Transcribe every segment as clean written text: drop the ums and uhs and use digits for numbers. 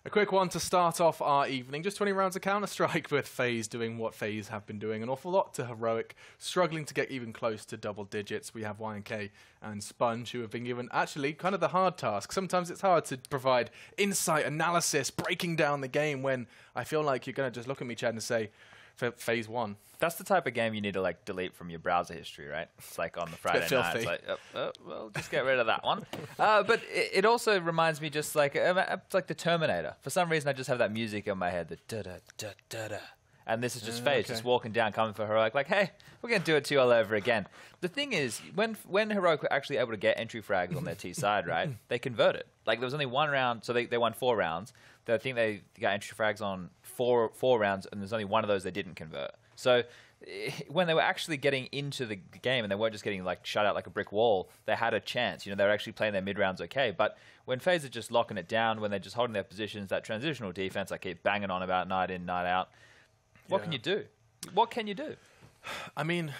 A quick one to start off our evening. Just 20 rounds of Counter-Strike with FaZe doing what FaZe have been doing an awful lot to Heroic, struggling to get even close to double digits. We have YNK and Sponge who have been given actually kind of the hard task. Sometimes it's hard to provide insight, analysis, breaking down the game when I feel like you're going to just look at me, Chad, and say, FaZe won. That's the type of game you need to like delete from your browser history, right? It's like on the Friday night. It's like, well, just get rid of that one. But it also reminds me just like it's like the Terminator. For some reason, I just have that music in my head, the da da da da da. And this is just FaZe, just walking down, coming for Heroic, like, hey, we're going to do it to you all over again. The thing is, when Heroic were actually able to get entry frags on their T side, right, they converted. Like, there was only one round, so they won 4 rounds. I think they got entry frags on four rounds, and there's only one of those they didn't convert. So when they were actually getting into the game and they weren't just getting like shut out like a brick wall, they had a chance. You know, they were actually playing their mid rounds okay. But when FaZe are just locking it down, when they're just holding their positions, that transitional defense I keep banging on about night in, night out, what can you do? What can you do? I mean,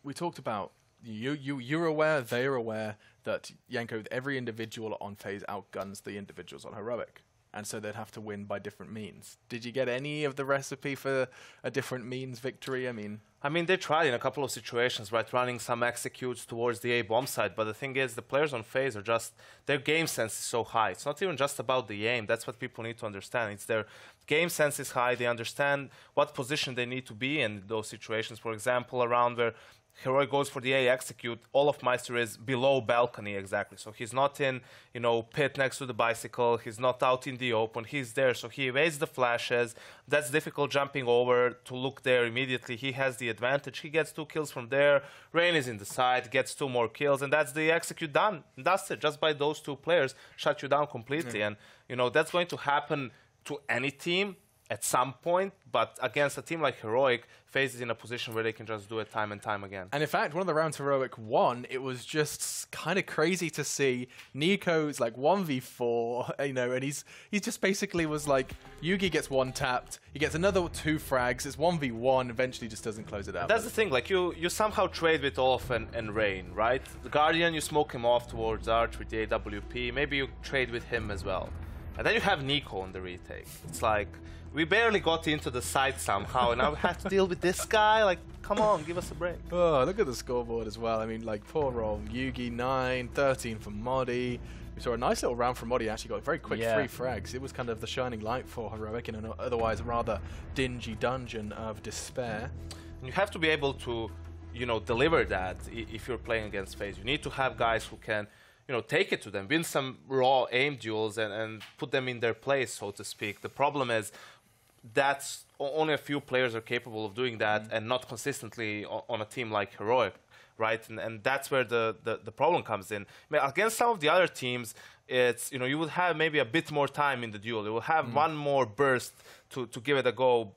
we talked about you're aware, they're aware that Yanko, every individual on FaZe outguns the individuals on Heroic. And so they'd have to win by different means. Did you get any of the recipe for a different means victory? I mean, they tried in a couple of situations, right, running some executes towards the A bomb side. But the thing is, the players on FaZe are just, their game sense is so high. It's not even just about the aim. That's what people need to understand. It's their game sense is high. They understand what position they need to be in those situations. For example, around where Heroic goes for the A execute, olofmeister is below balcony exactly. So he's not in, pit next to the bicycle. He's not out in the open. He's there. So he evades the flashes. That's difficult jumping over to look there immediately. He has the advantage. He gets 2 kills from there. Rain is in the side, gets 2 more kills, and that's the execute done. And that's it. Just by those 2 players, shut you down completely. And, that's going to happen to any team at some point, but against a team like Heroic, FaZe is in a position where they can just do it time and time again. And in fact, one of the rounds Heroic won, it was just kind of crazy to see Nico's like 1v4, and he's just basically was like, Yugi gets 1 tapped, he gets another 2 frags, it's 1v1, eventually just doesn't close it out. That's the thing, like you somehow trade with Olaf and Rain, right? The Guardian, you smoke him off towards Arch with the AWP, maybe you trade with him as well. And then you have Nico on the retake. It's like, we barely got into the site somehow, and now we have to deal with this guy. Like, come on, give us a break. Oh, look at the scoreboard as well. I mean, like, poor roll. Yugi, 9, 13 for Modi. We saw a nice little round from Modi, actually got a very quick 3 frags. It was kind of the shining light for Heroic in an otherwise rather dingy dungeon of despair. And you have to be able to, deliver that if you're playing against FaZe. You need to have guys who can take it to them, win some raw aim duels and put them in their place, so to speak. The problem is that's only a few players are capable of doing that and not consistently on a team like Heroic, right? And that's where the problem comes in. Against some of the other teams, it's, you would have maybe a bit more time in the duel. You will have one more burst to give it a go,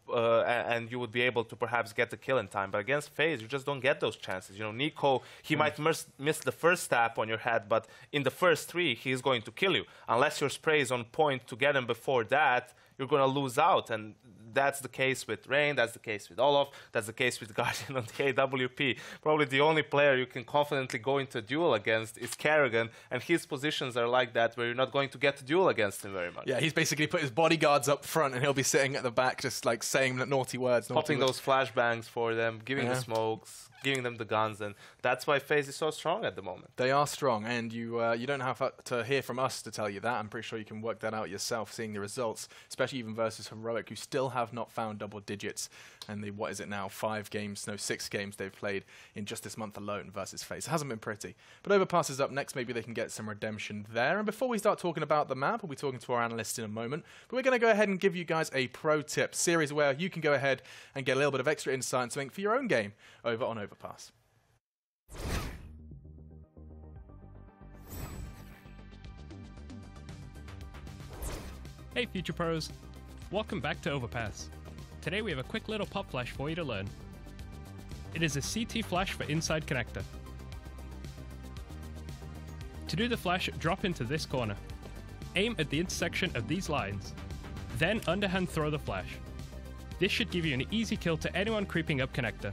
and you would be able to perhaps get the kill in time. But against FaZe, you just don't get those chances. Nico, he might miss the first tap on your head, but in the first 3, he's going to kill you. Unless your spray is on point to get him before that, you're going to lose out. And that's the case with Rain, that's the case with Olaf, that's the case with Guardian on the AWP. Probably the only player you can confidently go into a duel against is Kerrigan, and his positions are like that where you're not going to get to duel against him very much. Yeah, he's basically put his bodyguards up front and he'll be sitting at the back just like saying naughty words. Popping those flashbangs for them, giving the smokes, giving them the guns, and that's why FaZe is so strong at the moment. They are strong, and you don't have to hear from us to tell you that. I'm pretty sure you can work that out yourself, seeing the results, especially even versus Heroic, who still have not found double digits. And what is it now, 6 games they've played in just this month alone versus FaZe. It hasn't been pretty. But Overpass is up next. Maybe they can get some redemption there. And before we start talking about the map, we'll be talking to our analysts in a moment. But we're going to go ahead and give you guys a pro tip series where you can go ahead and get a little bit of extra insight and something for your own game over on Overpass. Hey Future Pros, welcome back to Overpass. Today we have a quick little pop flash for you to learn. It is a CT flash for inside connector. To do the flash, drop into this corner. Aim at the intersection of these lines. Then underhand throw the flash. This should give you an easy kill to anyone creeping up connector.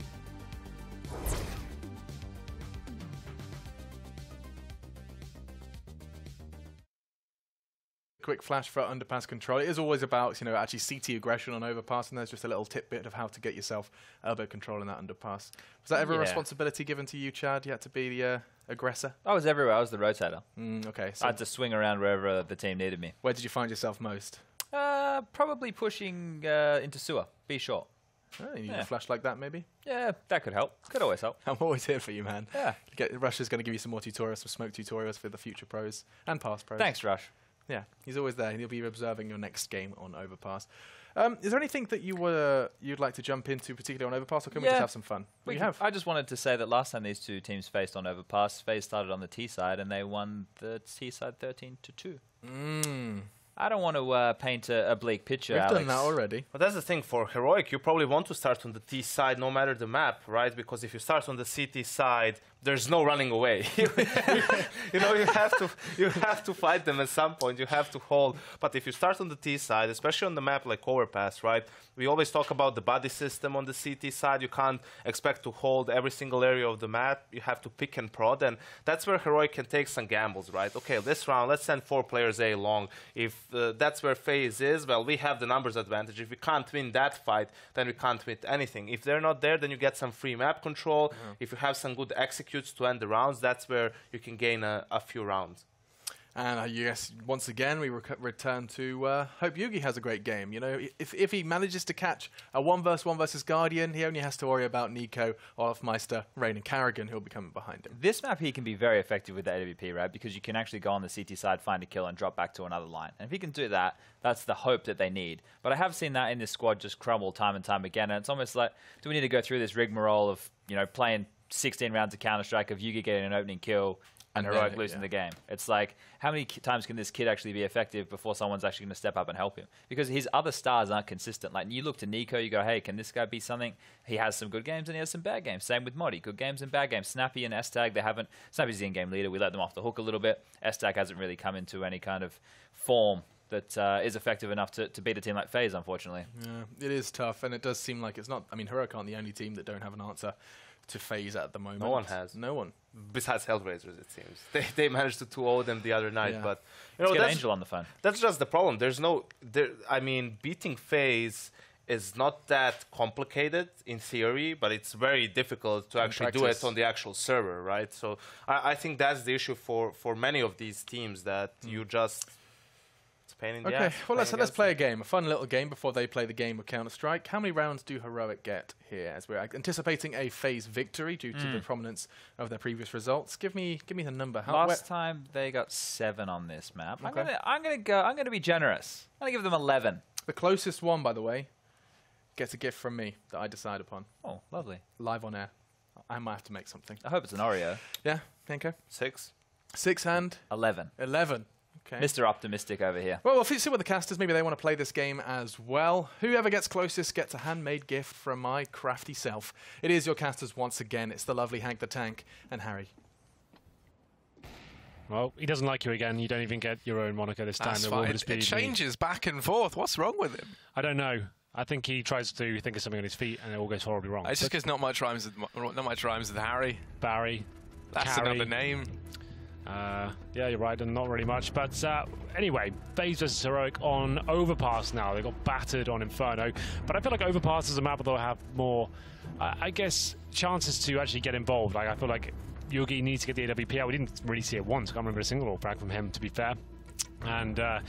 quick flash for Underpass control. It is always about, actually CT aggression on Overpass, and there's just a little tidbit of how to get yourself elbow control in that Underpass. Was that ever a responsibility given to you, Chad? You had to be the aggressor? I was everywhere. I was the rotator. Okay. So I had to swing around wherever the team needed me. Where did you find yourself most? Probably pushing into sewer. Be short. Oh, you need a flash like that, maybe? Yeah, that could help. Could always help. I'm always here for you, man. Yeah. Rush's going to give you some more tutorials, some smoke tutorials for the future pros and past pros. Thanks, Rush. Yeah, he's always there. He'll be observing your next game on Overpass. Is there anything that you'd like to jump into, particularly on Overpass, or can we just have some fun? I just wanted to say that last time these two teams faced on Overpass, FaZe started on the T side, and they won the T side 13-2. I don't want to paint a bleak picture, We've Alex. done that already. But that's the thing, for Heroic, you probably want to start on the T side no matter the map, right? Because if you start on the CT side, there's no running away. you have to fight them at some point. You have to hold. But if you start on the T side, especially on the map like Overpass, right? We always talk about the body system on the CT side. You can't expect to hold every single area of the map. You have to pick and prod, and that's where Heroic can take some gambles, right? Okay, this round, let's send 4 players A long. If that's where FaZe is, well, we have the numbers advantage. If we can't win that fight, then we can't win anything. If they're not there, then you get some free map control. If you have some good executes to end the rounds, that's where you can gain a few rounds. And yes, once again, we return to Hope Yugi has a great game. If he manages to catch a 1v1 versus Guardian, he only has to worry about Nico, Olafmeister, Rain, and Carrigan, who'll be coming behind him. This map, he can be very effective with the AWP, right? Because you can actually go on the CT side, find a kill, and drop back to another line. And if he can do that, that's the hope that they need. But I have seen that in this squad just crumble time and time again. And it's almost like, do we need to go through this rigmarole of, playing 16 rounds of Counter-Strike, of Yugi getting an opening kill, and Heroic losing the game? It's like, how many times can this kid actually be effective before someone's actually going to step up and help him? Because his other stars aren't consistent. Like, you look to Nico, you go, hey, can this guy be something? He has some good games and he has some bad games. Same with Modi, good games and bad games. Snappy and S-Tag, Snappy's the in-game leader. We let them off the hook a little bit. S-Tag hasn't really come into any kind of form that is effective enough to beat a team like FaZe, unfortunately. Yeah, it is tough, and it does seem like it's not... I mean, Heroic aren't the only team that don't have an answer to FaZe at the moment. No one has. No one. Besides Hellraisers, it seems. They managed to 2-0 them the other night, but... Let's get Angel on the phone. That's just the problem. Beating FaZe is not that complicated in theory, but it's very difficult to actually do it on the actual server, right? So I think that's the issue for many of these teams, that you just... Okay, well, let's play a game, a fun little game before they play the game of Counter-Strike. How many rounds do Heroic get here, as we're anticipating a FaZe victory due to the prominence of their previous results? Give me the number. Last time they got 7 on this map. Okay. I'm gonna be generous. I'm gonna give them 11. The closest one, by the way, gets a gift from me that I decide upon. Oh, lovely. Live on air. I might have to make something. I hope it's an Oreo. Yeah, Penko? 6. 6 and? 11. 11. Okay. Mr. Optimistic over here. Well, we'll see what the casters, maybe they want to play this game as well. Whoever gets closest gets a handmade gift from my crafty self. It is your casters once again. It's the lovely Hank the Tank and Harry. Well, he doesn't like you again. You don't even get your own moniker this time. That's fine. It changes back and forth. What's wrong with him? I don't know. I think he tries to think of something on his feet and it all goes horribly wrong. It's just because not much rhymes with Harry. Barry. That's Carrie. another name. Yeah, you're right, and not really much. But anyway, FaZe versus Heroic on Overpass now. They got battered on Inferno. But I feel like Overpass is a map that will have more, I guess, chances to actually get involved. Like, I feel like Yugi needs to get the AWP out. We didn't really see it once. I can't remember a single ult frag from him, to be fair. And I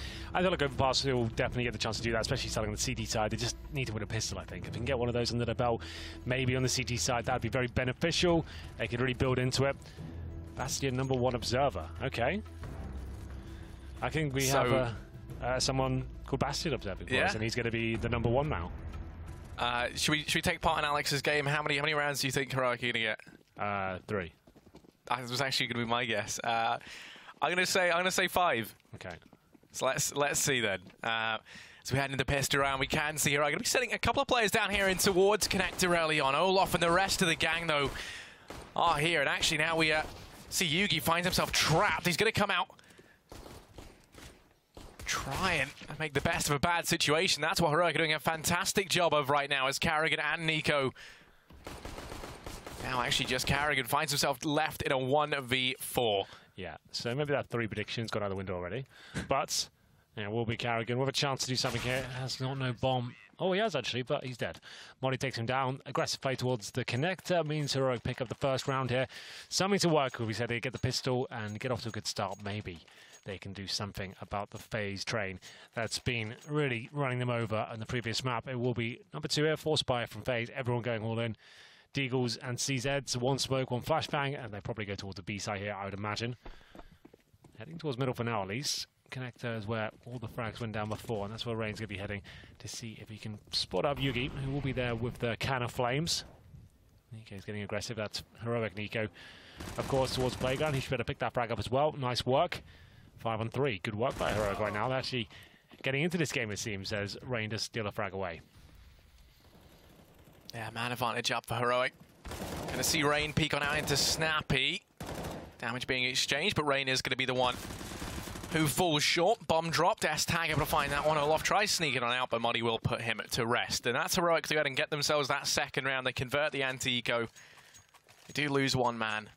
feel like Overpass will definitely get the chance to do that, especially starting on the CT side. They just need to win a pistol, I think. If they can get one of those under their belt, maybe on the CT side, that would be very beneficial. They could really build into it. That's your number 1 observer. Okay. I think we have someone called Bastion observing for us, and he's going to be the number 1 now. Should we take part in Alex's game? How many rounds do you think Heroic are going to get? 3. That was actually going to be my guess. I'm going to say 5. Okay. So let's see then. As we head into the pistol round, we can see Heroic going to be sending a couple of players down here in towards connector early on. Olaf and the rest of the gang though are here, and actually now we see Yugi finds himself trapped. He's going to come out, try and make the best of a bad situation. That's what Heroic are doing a fantastic job of right now, as Carrigan and Nico. Now actually just Carrigan finds himself left in a 1v4. Yeah, so maybe that 3 predictions got out of the window already. But Yeah, will be Carrigan with a chance to do something here. Has not no bomb. Oh, he has actually, but he's dead. Molly takes him down. Aggressive play towards the connector means Heroic pick up the first round here. Something to work with. We said they get the pistol and get off to a good start. Maybe they can do something about the FaZe train that's been really running them over on the previous map. It will be number 2 here, Force Spire from FaZe. Everyone going all in. Deagles and CZs, one smoke, one flashbang, and they probably go towards the B side here, I would imagine. Heading towards middle for now, at least. Connector is where all the frags went down before, and that's where Rain's going to be heading to see if he can spot up Yugi, who will be there with the can of flames. Nico's getting aggressive. That's Heroic Nico. Of course, towards Playground. He should better pick that frag up as well. Nice work. 5 on 3. Good work by Heroic right now. They're actually getting into this game, it seems, as Rain does steal a frag away. Yeah, man advantage up for Heroic. Going to see Rain peek on out into Snappy. Damage being exchanged, but Rain is going to be the one who falls short. Bomb dropped. S-Tag able to find that one. Olaf tries sneaking on out, but Muddy will put him to rest. And that's Heroic to go ahead and get themselves that second round. They convert the anti-eco. They do lose one man.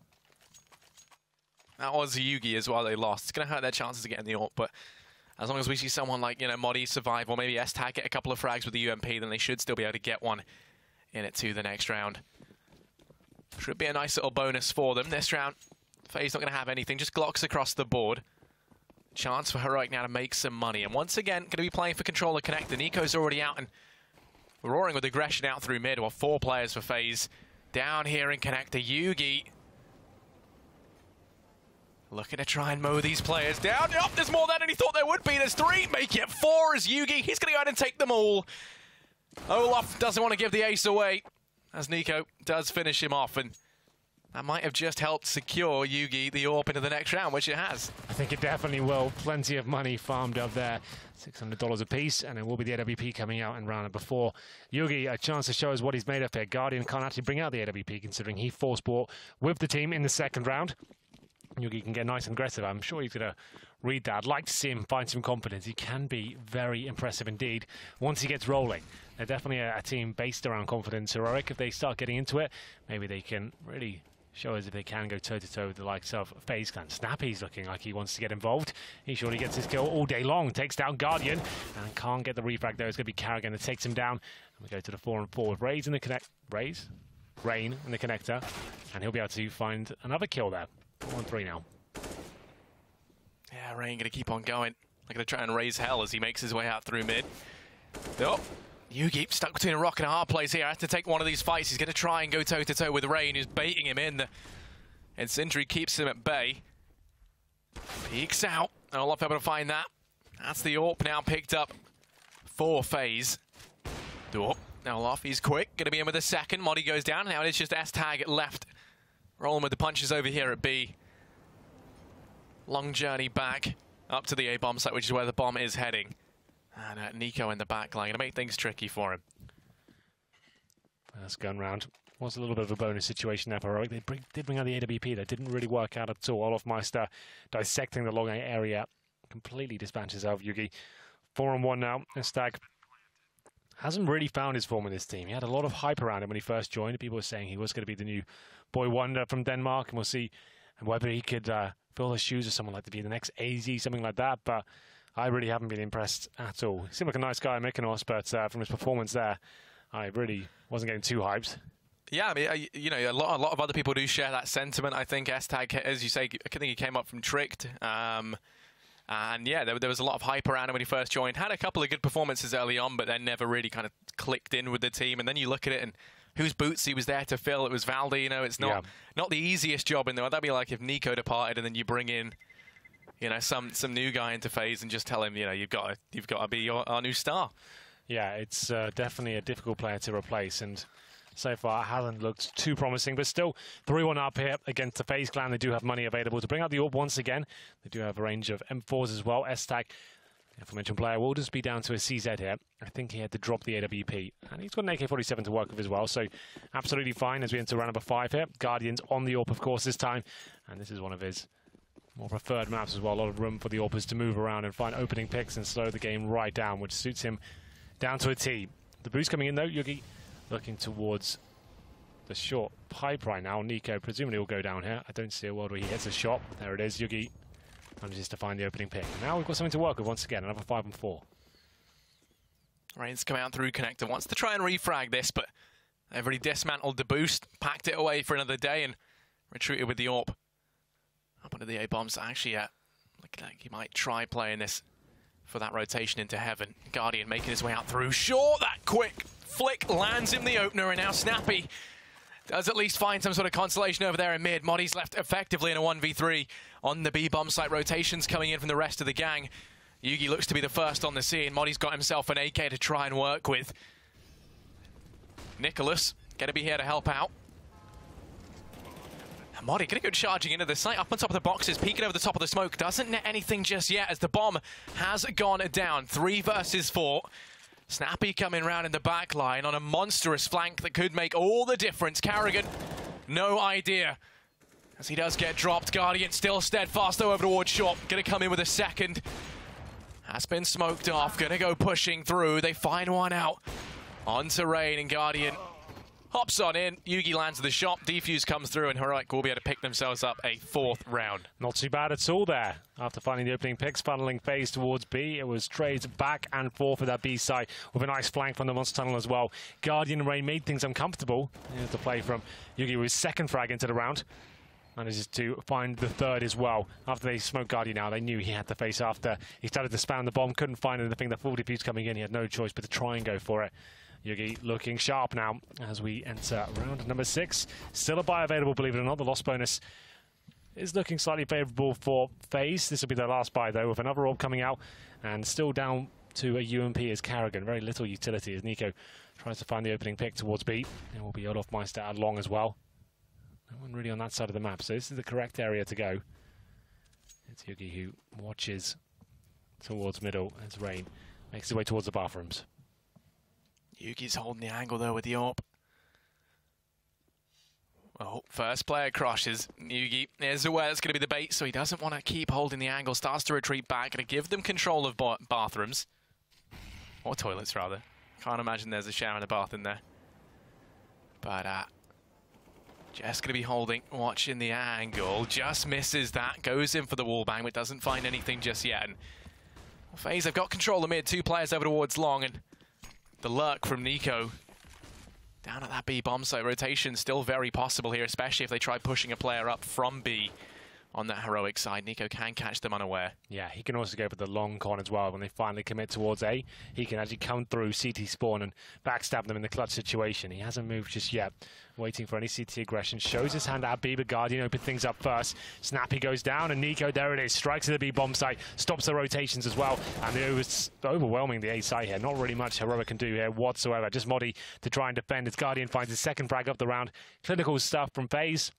That was Yugi as well they lost. It's going to hurt their chances of getting the AWP, but as long as we see someone like, Muddy survive, or maybe S-Tag get a couple of frags with the UMP, then they should still be able to get one in it to the next round. Should be a nice little bonus for them. This round, FaZe not going to have anything, just Glocks across the board. Chance for Heroic now to make some money. And once again, going to be playing for controller connector. Nico's already out and roaring with aggression out through mid. Well, 4 players for FaZe. Down here in connector, Yugi. Looking to try and mow these players down. Oh, there's more than he thought there would be. There's 3. Make it 4 as Yugi. He's going to go ahead and take them all. Olaf doesn't want to give the ace away, as Nico does finish him off. And that might have just helped secure Yugi the AWP into the next round, which it has. I think it definitely will. Plenty of money farmed up there. $600 a piece, and it will be the AWP coming out in round number 4. Yugi, a chance to show us what he's made of here. Guardian can't actually bring out the AWP, considering he force bought with the team in the second round. Yugi can get nice and aggressive. I'm sure he's going to read that. I'd like to see him find some confidence. He can be very impressive indeed once he gets rolling. They're definitely a team based around confidence. Heroic, if they start getting into it, maybe they can really show us if they can go toe-to-toe with the likes of FaZe Clan. Snappy's looking like he wants to get involved. He surely gets his kill all day long. Takes down Guardian and can't get the refrag there. It's going to be Carrigan that takes him down. And we go to the 4-on-4 with Rain in the connector. And he'll be able to find another kill there. 4-on-3 now. Yeah, Rain going to keep on going. They're going to try and raise hell as he makes his way out through mid. Oh, Yugi stuck between a rock and a hard place here. Has to take one of these fights. He's going to try and go toe-to-toe with Rain, who's baiting him in. And Sentry keeps him at bay. Peeks out. And Olaf able to find that. That's the AWP now picked up for FaZe. Oh, now Olaf, he's quick. Going to be in with a second. Modi goes down. Now it's just S-Tag left. Rolling with the punches over here at B. Long journey back up to the A-bomb site, which is where the bomb is heading. And Nico in the back line, going to make things tricky for him. First gun round. Was a little bit of a bonus situation there for Heroic. They did bring out the AWP. That didn't really work out at all. Olaf Meister dissecting the long area. Completely dispatches out of Yugi. 4-on-1 now. S-Tag hasn't really found his form in this team. He had a lot of hype around him when he first joined. People were saying he was going to be the new boy wonder from Denmark. And we'll see whether he could fill the shoes of someone like to be the next AZ, something like that. But I really haven't been impressed at all. He seemed like a nice guy in Mykonos, but from his performance there, I really wasn't getting too hyped. Yeah, I mean, a lot of other people do share that sentiment. I think S-Tag, as you say, I think he came up from Tricked. And yeah, there was a lot of hype around him when he first joined. Had a couple of good performances early on, but then never really kind of clicked in with the team. And then you look at it and whose boots he was there to fill. It was Valde. It's not the easiest job in the world. That'd be like if Nico departed and then you bring in, some new guy into FaZe and just tell him, you've got to be our new star. Yeah, it's definitely a difficult player to replace, and so far it hasn't looked too promising, but still 3-1 up here against the FaZe Clan. They do have money available to bring out the AWP once again. They do have a range of M4s as well. S-Tag, the aforementioned player, will just be down to a CZ here. I think he had to drop the AWP, and he's got an AK-47 to work with as well, so absolutely fine as we enter round number 5 here. Guardians on the AWP, of course, this time, and this is one of his more preferred maps as well. A lot of room for the AWPers to move around and find opening picks and slow the game right down, which suits him down to a T. The boost coming in, though. Yugi looking towards the short pipe right now. Nico presumably will go down here. I don't see a world where he hits a shot. There it is. Yugi Manages to find the opening pick. Now we've got something to work with once again, another 5 on 4. Rain's come out through connector, wants to try and refrag this, but they've already dismantled the boost, packed it away for another day, and retreated with the AWP. Up under the A-bombs, actually, looking like he might try playing this for that rotation into heaven. Guardian making his way out through. Short, that quick flick lands him the opener, and now Snappy does at least find some sort of consolation over there in mid. Modi's left effectively in a 1v3 on the B-bomb site. Rotations coming in from the rest of the gang. Yugi looks to be the first on the scene. Modi's got himself an AK to try and work with. Nicholas, gonna be here to help out. And Modi gonna go charging into the site, up on top of the boxes, peeking over the top of the smoke. Doesn't net anything just yet as the bomb has gone down. 3 versus 4. Snappy coming round in the back line on a monstrous flank that could make all the difference. Carrigan, no idea. As he does get dropped, Guardian still steadfast though over towards Short. Gonna come in with a second. Has been smoked off, gonna go pushing through. They find one out. Onto Rain, and Guardian hops on in. Yugi lands the shot, defuse comes through, and Heroic will be able to pick themselves up a 4th round. Not too bad at all there. After finding the opening picks, funneling FaZe towards B, it was trades back and forth for that B side with a nice flank from the Monster Tunnel as well. Guardian and Rain made things uncomfortable. Here's the play from Yugi with his 2nd frag into the round. Manages to find the 3rd as well. After they smoked Guardian out, they knew he had to face after. He started to spam the bomb, couldn't find anything. The full defuse coming in, he had no choice but to try and go for it. Yugi looking sharp now as we enter round number 6. Still a buy available, believe it or not. The loss bonus is looking slightly favourable for FaZe. This will be their last buy, though, with another orb coming out. And still down to a UMP is Carrigan. Very little utility as Nico tries to find the opening pick towards B. There will be Olaf Meister at long as well. No one really on that side of the map, so this is the correct area to go. It's Yugi who watches towards middle as Rain makes his way towards the bathrooms. Yugi's holding the angle though with the AWP. Oh, first player crushes. Yugi is aware that's going to be the bait, so he doesn't want to keep holding the angle. Starts to retreat back, going to give them control of bathrooms. Or toilets, rather. Can't imagine there's a shower in the bath in there. But, just going to be holding, watching the angle. Just misses that. Goes in for the wallbang, but doesn't find anything just yet. And FaZe have got control of mid. 2 players over towards long. And the lurk from Nico down at that B bomb site. Rotation still very possible here, especially if they try pushing a player up from B on that Heroic side. Nico can catch them unaware. Yeah, he can also go for the long con as well when they finally commit towards A. He can actually come through CT spawn and backstab them in the clutch situation. He hasn't moved just yet. Waiting for any CT aggression. Shows his hand at B, but Guardian opened things up first. Snappy goes down, and Nico, there it is, strikes at the B bomb site, stops the rotations as well, and overwhelming the A site here. Not really much Heroic can do here whatsoever. Just Modi to try and defend as Guardian finds his 2nd frag up the round. Clinical stuff from FaZe.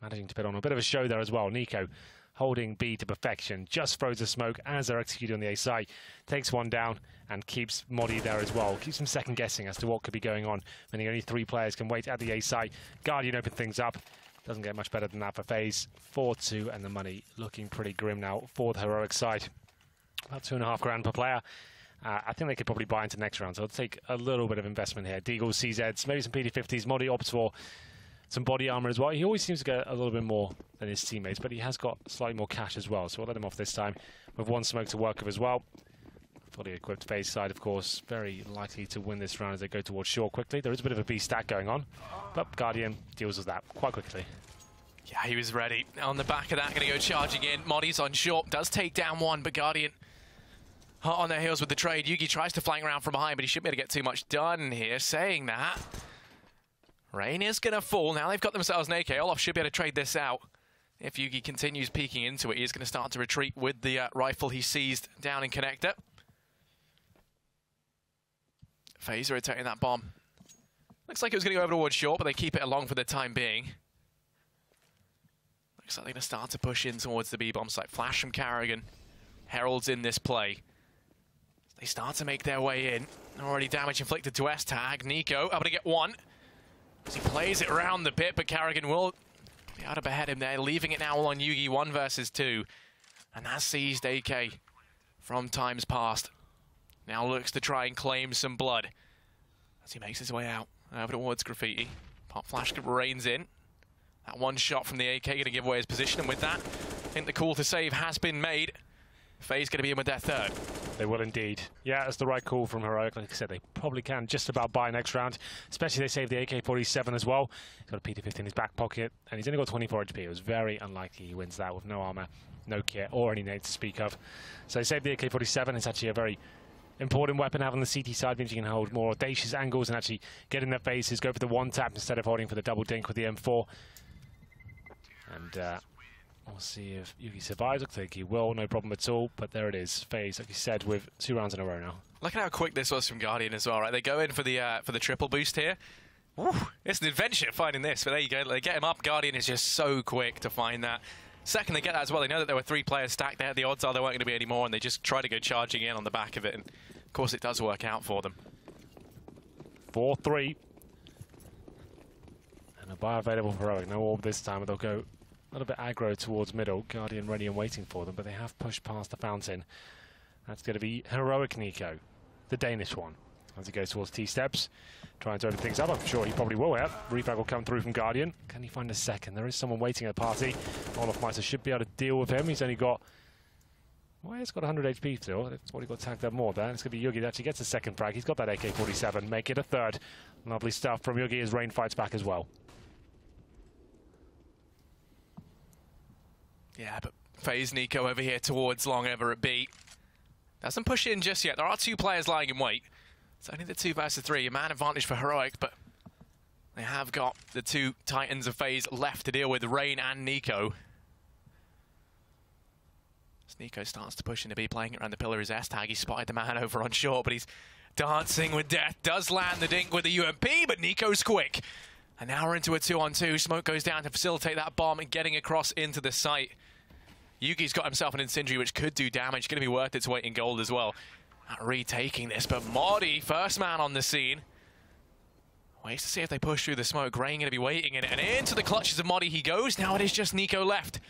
Managing to put on a bit of a show there as well. Nico holding B to perfection. Just throws the smoke as they're executing on the A side. Takes one down and keeps Modi there as well. Keeps him second guessing as to what could be going on. Meaning only 3 players can wait at the A side. Guardian opened things up. Doesn't get much better than that for FaZe. 4-2 and the money looking pretty grim now for the Heroic side. About $2.5 grand per player. I think they could probably buy into next round. So it'll take a little bit of investment here. Deagles, CZs, maybe some PD50s. Modi opts for some body armor as well. He always seems to get a little bit more than his teammates, but he has got slightly more cash as well, so we'll let him off this time with 1 smoke to work with as well. Fully equipped FaZe side, of course, very likely to win this round as they go towards shore quickly. There is a bit of a B stack going on, but Guardian deals with that quite quickly. Yeah, he was ready. On the back of that, going to go charging in. Modi's on short, does take down 1, but Guardian hot on their heels with the trade. Yugi tries to flank around from behind, but he shouldn't be able to get too much done here. Saying that, Rain is going to fall. Now they've got themselves an AK. Olaf should be able to trade this out. If Yugi continues peeking into it, he's going to start to retreat with the rifle he seized down in connector. FaZe rotating that bomb. Looks like it was going to go over towards short, but they keep it along for the time being. Looks like they're going to start to push in towards the B-bomb site. Flash from Carrigan. Herald's in this play. They start to make their way in. Already damage inflicted to S-Tag. Nico able to get 1. As he plays it around the pit, but Carrigan will be able to behead him there, leaving it now all on Yugi, 1 versus 2. And that seized AK from times past. Now looks to try and claim some blood as he makes his way out over towards Graffiti. Pop Flash reigns in. That 1 shot from the AK going to give away his position, and with that, think the call to save has been made. FaZe going to be in with their third. They will indeed. Yeah, that's the right call from Heroic. Like I said, they probably can just about buy next round, especially they save the AK-47 as well. He's got a PT-50 in his back pocket, and he's only got 24 HP. It was very unlikely he wins that with no armor, no kit, or any nades to speak of. So they save the AK-47. It's actually a very important weapon to have on the CT side. Means you can hold more audacious angles and actually get in their faces, go for the one tap instead of holding for the double dink with the M4. And we'll see if Yugi survives. Looks like he will, no problem at all. But there it is, FaZe, like you said, with 2 rounds in a row now. Look at how quick this was from Guardian as well, right? They go in for the triple boost here. Woo, it's an adventure finding this, but there you go. They get him up. Guardian is just so quick to find that. Second, they get that as well. They know that there were 3 players stacked there. The odds are there weren't going to be any more, and they just try to go charging in on the back of it. And of course, it does work out for them. 4-3. And a buy available for Heroic. No orb this time, but they'll go a little bit aggro towards middle. Guardian ready and waiting for them, but they have pushed past the fountain. That's going to be Heroic Nico, the Danish one, as he goes towards T-steps, trying to open things up. I'm sure he probably will. Refrag will come through from Guardian. Can he find a second? There is someone waiting at the party. Olaf Meister should be able to deal with him. He's only got... well, he's got 100 HP still. That's what he got tagged up more there. It's going to be Yugi that actually gets a second frag. He's got that AK-47. Make it a third. Lovely stuff from Yugi as Rain fights back as well. Yeah, but FaZe Nico over here towards long over at B. Doesn't push in just yet. There are 2 players lying in wait. It's only the 2 versus 3. A man advantage for Heroic, but they have got the 2 Titans of FaZe left to deal with, Rain and Nico. As Nico starts to push into B, playing it around the pillar is S-Tag. He spotted the man over on short, but he's dancing with death. Does land the dink with the UMP, but Nico's quick. And now we're into a 2-on-2. Smoke goes down to facilitate that bomb and getting across into the site. Yugi's got himself an incendiary which could do damage. Going to be worth its weight in gold as well. Not retaking this, but Modi, first man on the scene. Waits to see if they push through the smoke. Rain going to be waiting in it. And into the clutches of Modi he goes. Now it is just Nico left.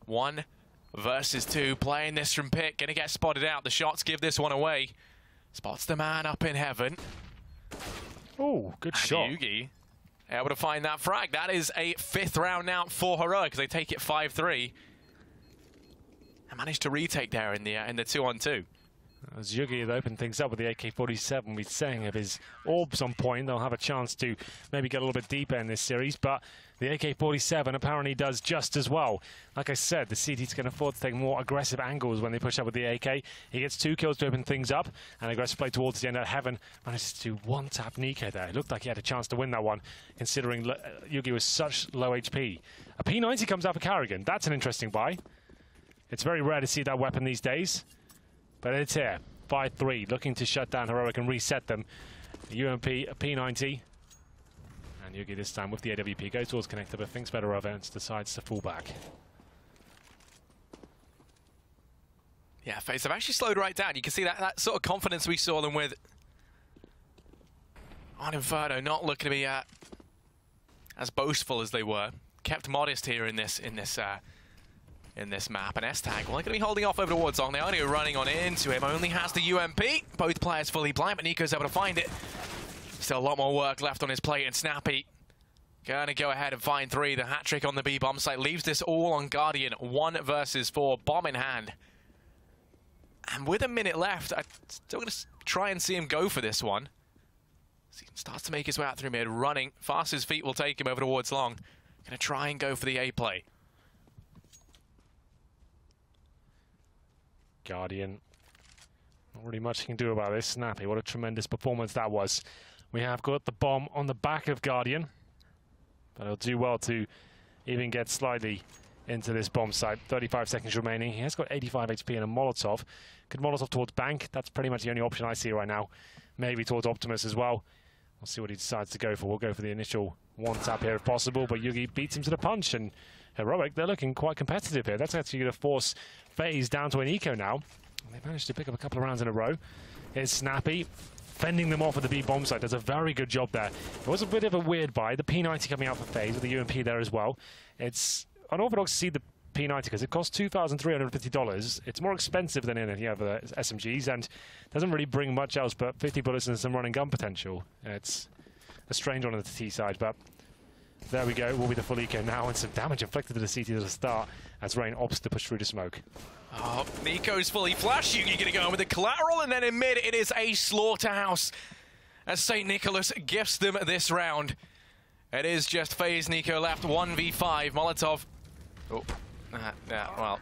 1 versus 2. Playing this from pit. Going to get spotted out. The shots give this one away. Spots the man up in heaven. Oh, good shot. Yugi able to find that frag. That is a 5th round out for Heroic as they take it 5-3. And managed to retake there in the 2-on-2. As Yugi had opened things up with the AK-47, we're saying if his orb's on point, they'll have a chance to maybe get a little bit deeper in this series. But the AK-47 apparently does just as well. Like I said, the CT's can afford to take more aggressive angles when they push up with the AK. He gets 2 kills to open things up, and aggressive play towards the end of Heaven. Manages to one-tap Nico there. It looked like he had a chance to win that one, considering Yugi was such low HP. A P90 comes out for Carrigan. That's an interesting buy. It's very rare to see that weapon these days. But it's here. 5-3, looking to shut down Heroic and reset them. UMP, a P90. And Yugi this time with the AWP goes towards connector, but thinks better of it and decides to fall back. Yeah, FaZe have actually slowed right down. You can see that sort of confidence we saw them with on Inferno, not looking to be as boastful as they were. Kept modest here in this map. And S-Tag, well, they're going to be holding off over towards Long. They are running on into him. Only has the UMP. Both players fully blind, but Nico's able to find it. Still a lot more work left on his plate, and Snappy going to go ahead and find 3. The hat-trick on the B bomb site leaves this all on Guardian. 1 versus 4, bomb in hand. And with a minute left, I'm still going to try and see him go for this one. As he starts to make his way out through mid, running. Fast as feet will take him over towards Long. Going to try and go for the A play. Guardian, not really much he can do about this. Snappy, what a tremendous performance that was. We have got the bomb on the back of Guardian, but he'll do well to even get slightly into this bomb site. 35 seconds remaining. He has got 85 HP and a Molotov. Could Molotov towards Bank? That's pretty much the only option I see right now. Maybe towards Optimus as well. We'll see what he decides to go for. We'll go for the initial one tap here if possible, but Yugi beats him to the punch, and Heroic, they're looking quite competitive here. That's actually going to force FaZe down to an eco now. And they managed to pick up a couple of rounds in a row. Here's Snappy, fending them off at the B bomb site. Does a very good job there. It was a bit of a weird buy. The P90 coming out for FaZe with the UMP there as well. It's unorthodox to see the P90 because it costs $2,350. It's more expensive than any other SMGs and doesn't really bring much else but 50 bullets and some running gun potential. It's a strange one on the T side, but There we go. Will be the full eco now, and some damage inflicted to the CT at the start as Rain opts to push through the smoke. Oh, Nico's fully flashed. Yugi going to go in with the collateral, and then in mid, it is a slaughterhouse as St. Nicholas gifts them this round. It is just FaZe Nico left 1v5. Molotov. Oh, well.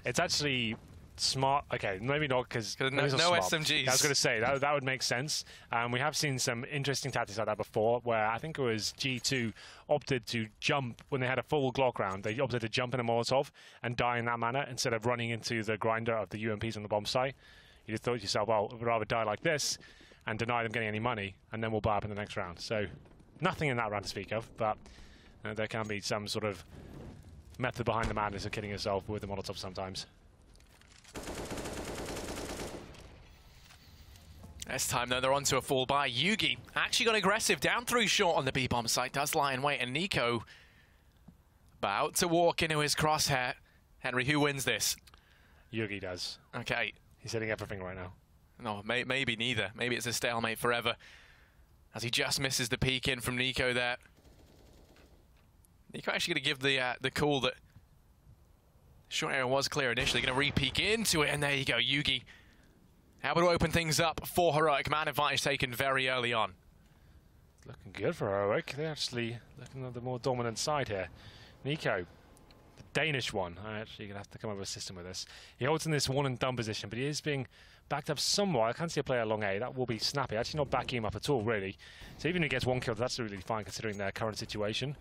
It's actually smart. Okay, maybe not because no SMGs. I was going to say that would make sense. We have seen some interesting tactics like that before, where I think it was G2 opted to jump when they had a full Glock round. They opted to jump in a Molotov and die in that manner instead of running into the grinder of the UMPs on the bomb site. You just thought to yourself, well, I'd rather die like this and deny them getting any money, and then we'll buy up in the next round. So nothing in that round to speak of, but there can be some sort of method behind the madness of killing yourself with the Molotov sometimes. This time, though, they're onto a fall by Yugi. Actually got aggressive, down 3 short on the B-bomb site, does lie in wait, and Nico about to walk into his crosshair. Henry, who wins this? Yugi does. Okay. He's hitting everything right now. No, maybe neither. Maybe it's a stalemate forever, as he just misses the peek in from Nico there. Nico actually going to give the call that short area was clear initially, going to re-peek into it, and there you go, Yugi able to open things up for Heroic. Man advantage taken very early on. Looking good for Heroic. They're actually looking at the more dominant side here. Nico, the Danish one. I'm actually going to have to come up with a system with this. He holds in this one and done position, but he is being backed up somewhat. I can't see a player along A. That will be Snappy. Actually not backing him up at all, really. So even if he gets 1 kill, that's really fine considering their current situation.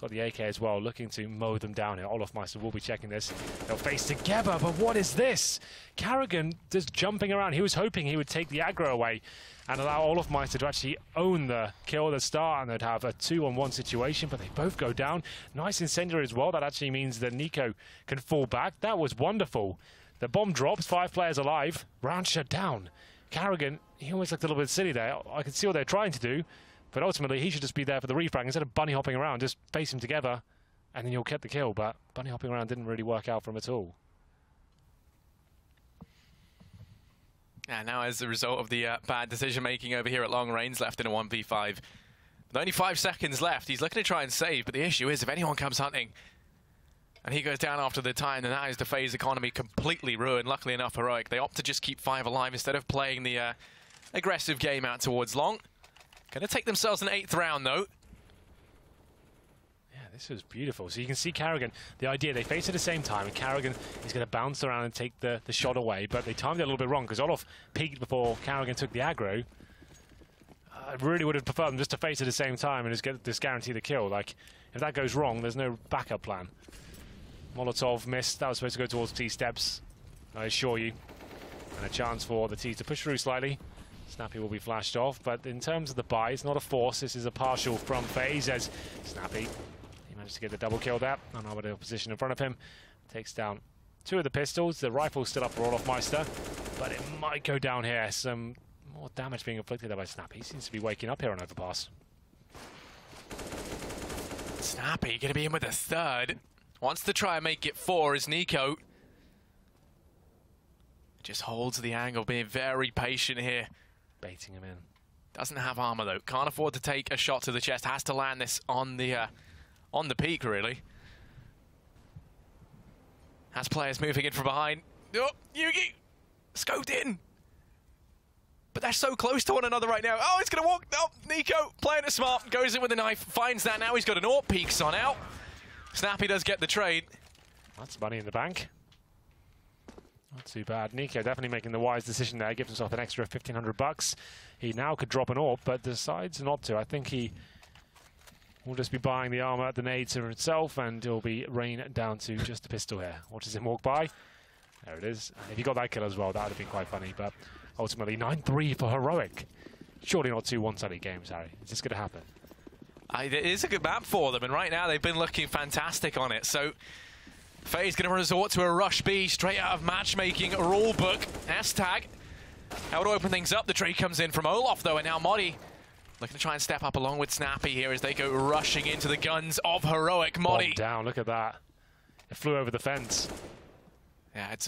Got the AK as well, looking to mow them down here. Olofmeister will be checking this. They'll face together, but what is this? Karrigan just jumping around. He was hoping he would take the aggro away and allow Olofmeister to actually own the kill at the start, and they'd have a 2-on-1 situation, but they both go down. Nice incendiary as well. That actually means that Nico can fall back. That was wonderful. The bomb drops, 5 players alive. Round shut down. Karrigan, he almost looked a little bit silly there. I can see what they're trying to do. But ultimately, he should just be there for the refrag. Instead of bunny hopping around, just face him together, and then you'll get the kill. But bunny hopping around didn't really work out for him at all. And now as a result of the bad decision-making over here at long range, left in a 1v5. With only 5 seconds left, he's looking to try and save. But the issue is, if anyone comes hunting, and he goes down after the time, then that is the FaZe economy completely ruined. Luckily enough, Heroic, they opt to just keep 5 alive instead of playing the aggressive game out towards long. Going to take themselves an 8th round, though. Yeah, this was beautiful. So you can see Karrigan, the idea, they face at the same time, and Karrigan is going to bounce around and take the shot away, but they timed it a little bit wrong, because Olof peeked before Karrigan took the aggro. I really would have preferred them just to face at the same time and just guarantee the kill. Like, if that goes wrong, there's no backup plan. Molotov missed. That was supposed to go towards T-steps, I assure you. And a chance for the T to push through slightly. Snappy will be flashed off, but in terms of the buy, it's not a force. This is a partial from FaZe as Snappy, he managed to get the double kill there. Another position in front of him. Takes down 2 of the pistols. The rifle's still up for Olofmeister, but it might go down here. Some more damage being inflicted there by Snappy. He seems to be waking up here on Overpass. Snappy going to be in with a 3rd. Wants to try and make it 4 is Nico. Just holds the angle, being very patient here. Baiting him in. Doesn't have armor though. Can't afford to take a shot to the chest. Has to land this on the peak really. Has players moving in from behind. Oh, Yugi scoped in. But they're so close to one another right now. Oh, he's gonna walk. Oh, Nico playing it smart. Goes in with a knife. Finds that now. He's got an AWP peeks on out. Snappy does get the trade. That's money in the bank. Not too bad. Nico definitely making the wise decision there. Gives himself an extra 1,500 bucks. He now could drop an AWP, but decides not to. I think he will just be buying the armor, the nades for himself, and he'll be rain down to just a pistol here. Watches him walk by. There it is. And if he got that kill as well, that would have been quite funny. But ultimately, 9-3 for Heroic. Surely not 2 one-sided games, Harry. Is this going to happen? It is a good map for them, and right now they've been looking fantastic on it. So FaZe going to resort to a rush B straight out of matchmaking rulebook. Hashtag. How to open things up. The trade comes in from Olaf, though, and now Modi looking to try and step up along with Snappy here as they go rushing into the guns of Heroic. Modi bomb down. Look at that. It flew over the fence. Yeah, it's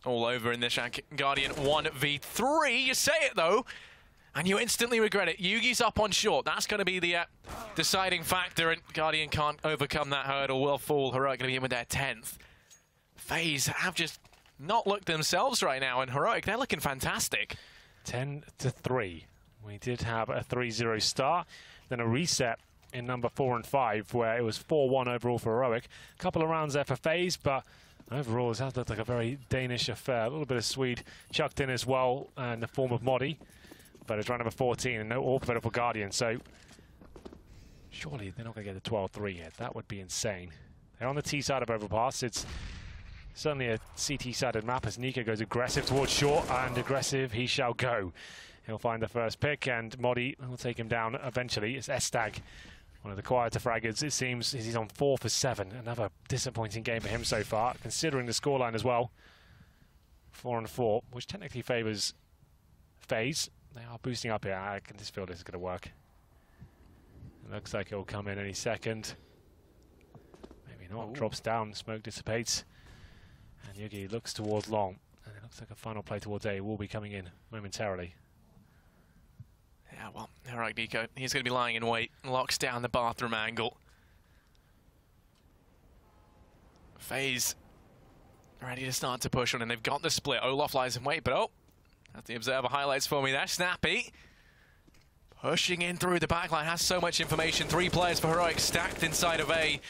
all over in this Guardian 1v3. You say it, though. and you instantly regret it. Yugi's up on short. That's going to be the deciding factor, and Guardian can't overcome that hurdle. Will fall. Heroic going to be in with their 10th. FaZe have just not looked themselves right now, and Heroic, they're looking fantastic. 10-3. We did have a 3-0 start, then a reset in number 4 and 5, where it was 4-1 overall for Heroic. A couple of rounds there for FaZe, but overall it has looked like a very Danish affair. A little bit of Swede chucked in as well in the form of Modi, but it's round number 14 and no AWP for Guardian, so surely they're not going to get the 12-3 yet. That would be insane. They're on the T side of Overpass. It's certainly a CT-sided map as Nico goes aggressive towards short, and aggressive he shall go. He'll find the first pick, and Modi will take him down eventually. It's Estag, one of the quieter fraggers. It seems he's on 4 for 7. Another disappointing game for him so far, considering the scoreline as well. 4 and 4, which technically favours FaZe. They are boosting up here. I can just feel this is going to work. It looks like it'll come in any second. Maybe not. Ooh. Drops down, smoke dissipates. And Yugi looks towards long, and it looks like a final play towards A will be coming in momentarily. Yeah, well, all right, Nico. He's going to be lying in wait, locks down the bathroom angle. FaZe ready to start to push on, and they've got the split. Olaf lies in wait, but oh, that's the Observer highlights for me there. Snappy pushing in through the backline, has so much information. 3 players for Heroic stacked inside of A.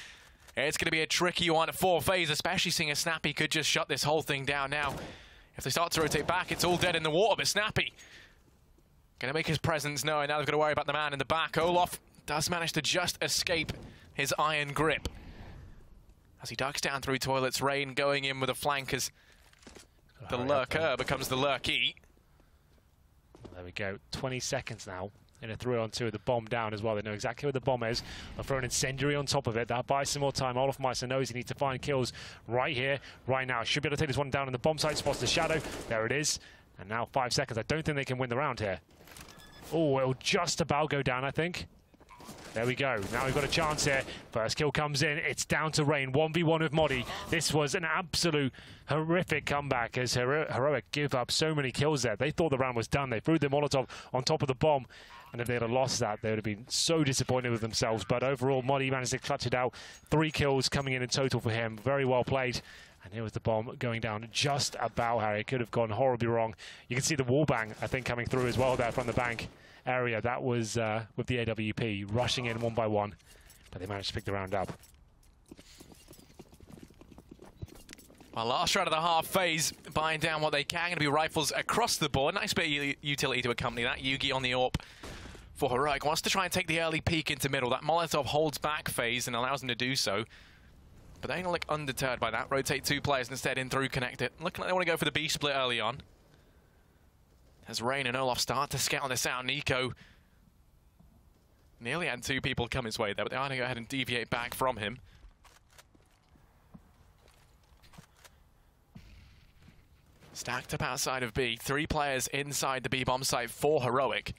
It's going to be a tricky one for FaZe, especially seeing as Snappy could just shut this whole thing down now. If they start to rotate back, it's all dead in the water, but Snappy going to make his presence known. Now they've got to worry about the man in the back. Olaf does manage to just escape his iron grip as he ducks down through toilets. Rain going in with a flank as the lurker becomes the lurkey. There we go. 20 seconds now. In a 3-on-2 with the bomb down as well. They know exactly where the bomb is. They'll throw an incendiary on top of it. That buys some more time. Olaf Meister knows he needs to find kills right here, right now. Should be able to take this one down in the bomb site. Spots the shadow. There it is. And now 5 seconds. I don't think they can win the round here. Oh, it'll just about go down, I think. There we go. Now we've got a chance here. First kill comes in. It's down to Rain. 1v1 with Modi. This was an absolute horrific comeback as Heroic give up so many kills there. They thought the round was done. They threw the Molotov on top of the bomb. And if they had lost that, they would have been so disappointed with themselves. But overall, Modi managed to clutch it out. 3 kills coming in total for him. Very well played. And here was the bomb going down just about, Harry. It could have gone horribly wrong. You can see the wall bang, I think, coming through as well there from the bank area. That was with the AWP rushing in 1 by 1. But they managed to pick the round up. Well, last round of the half, FaZe buying down what they can. Going to be rifles across the board. Nice bit of utility to accompany that. Yugi on the AWP for Heroic. Wants to try and take the early peek into middle. That Molotov holds back FaZe and allows them to do so. But they're going to look undeterred by that. Rotate 2 players instead in through, connect it. Looking like they want to go for the B split early on. As Rain and Olaf start to scout this out, Nico nearly had 2 people come his way there, but they are going to go ahead and deviate back from him. Stacked up outside of B. 3 players inside the B bomb site for Heroic.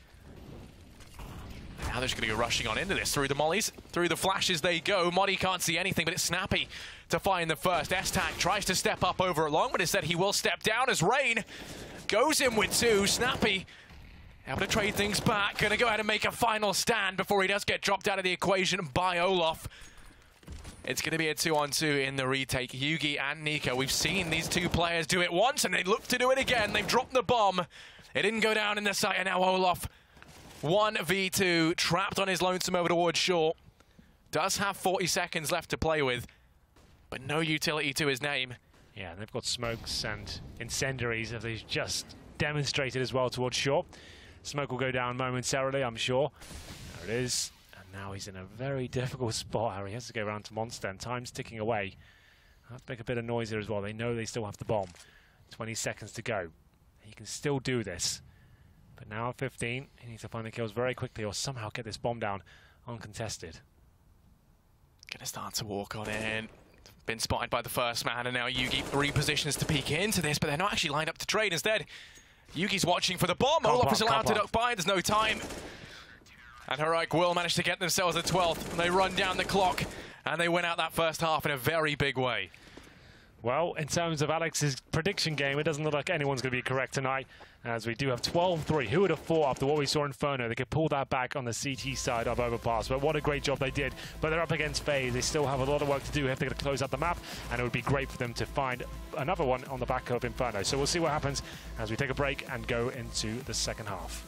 Now they're just going to go rushing on into this. Through the mollies, through the flashes they go. Modi can't see anything, but it's Snappy to find the first. S-Tag tries to step up over it long, but instead he will step down as Rain goes in with 2. Snappy able to trade things back. Going to go ahead and make a final stand before he does get dropped out of the equation by Olaf. It's going to be a 2-on-2 in the retake. Yugi and Nico. We've seen these 2 players do it once, and they look to do it again. They've dropped the bomb. It didn't go down in the site, and now Olaf 1v2, trapped on his lonesome over towards short. Does have 40 seconds left to play with, but no utility to his name. Yeah, and they've got smokes and incendiaries as they've just demonstrated as well towards short. Smoke will go down momentarily, I'm sure. There it is. And now he's in a very difficult spot, Harry. He has to go around to Monster, and time's ticking away. I have to make a bit of noise here as well. They know they still have the bomb. 20 seconds to go. He can still do this. But now at 15, he needs to find the kills very quickly or somehow get this bomb down uncontested. Gonna start to walk on in. Been spotted by the first man, and now Yugi repositions to peek into this, but they're not actually lined up to trade. Instead, Yugi's watching for the bomb. Olaf is allowed to duck by. There's no time. And Heroic will manage to get themselves a 12th. They run down the clock, and they win out that first half in a very big way. Well, in terms of Alex's prediction game, it doesn't look like anyone's going to be correct tonight, as we do have 12-3. Who would have thought after what we saw in Inferno, they could pull that back on the CT side of Overpass? But what a great job they did. But they're up against FaZe. They still have a lot of work to do if they're going to close out the map, and it would be great for them to find another one on the back of Inferno. So we'll see what happens as we take a break and go into the second half.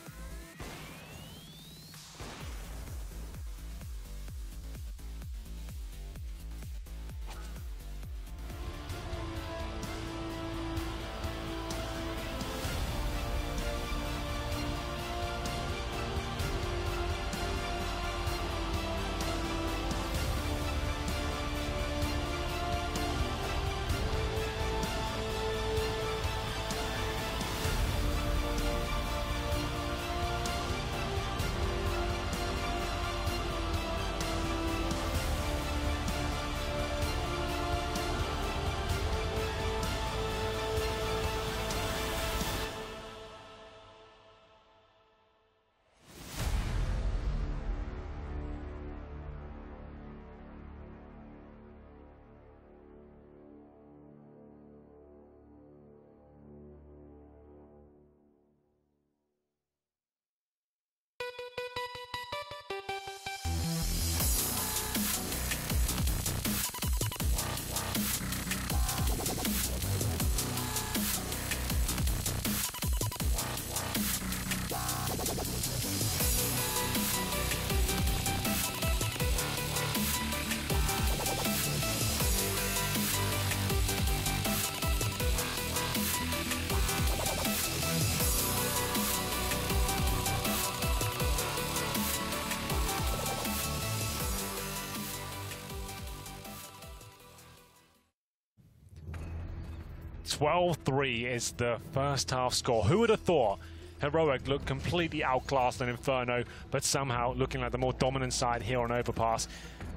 (12-3) is the first half score. Who would have thought Heroic looked completely outclassed in Inferno, but somehow looking like the more dominant side here on Overpass?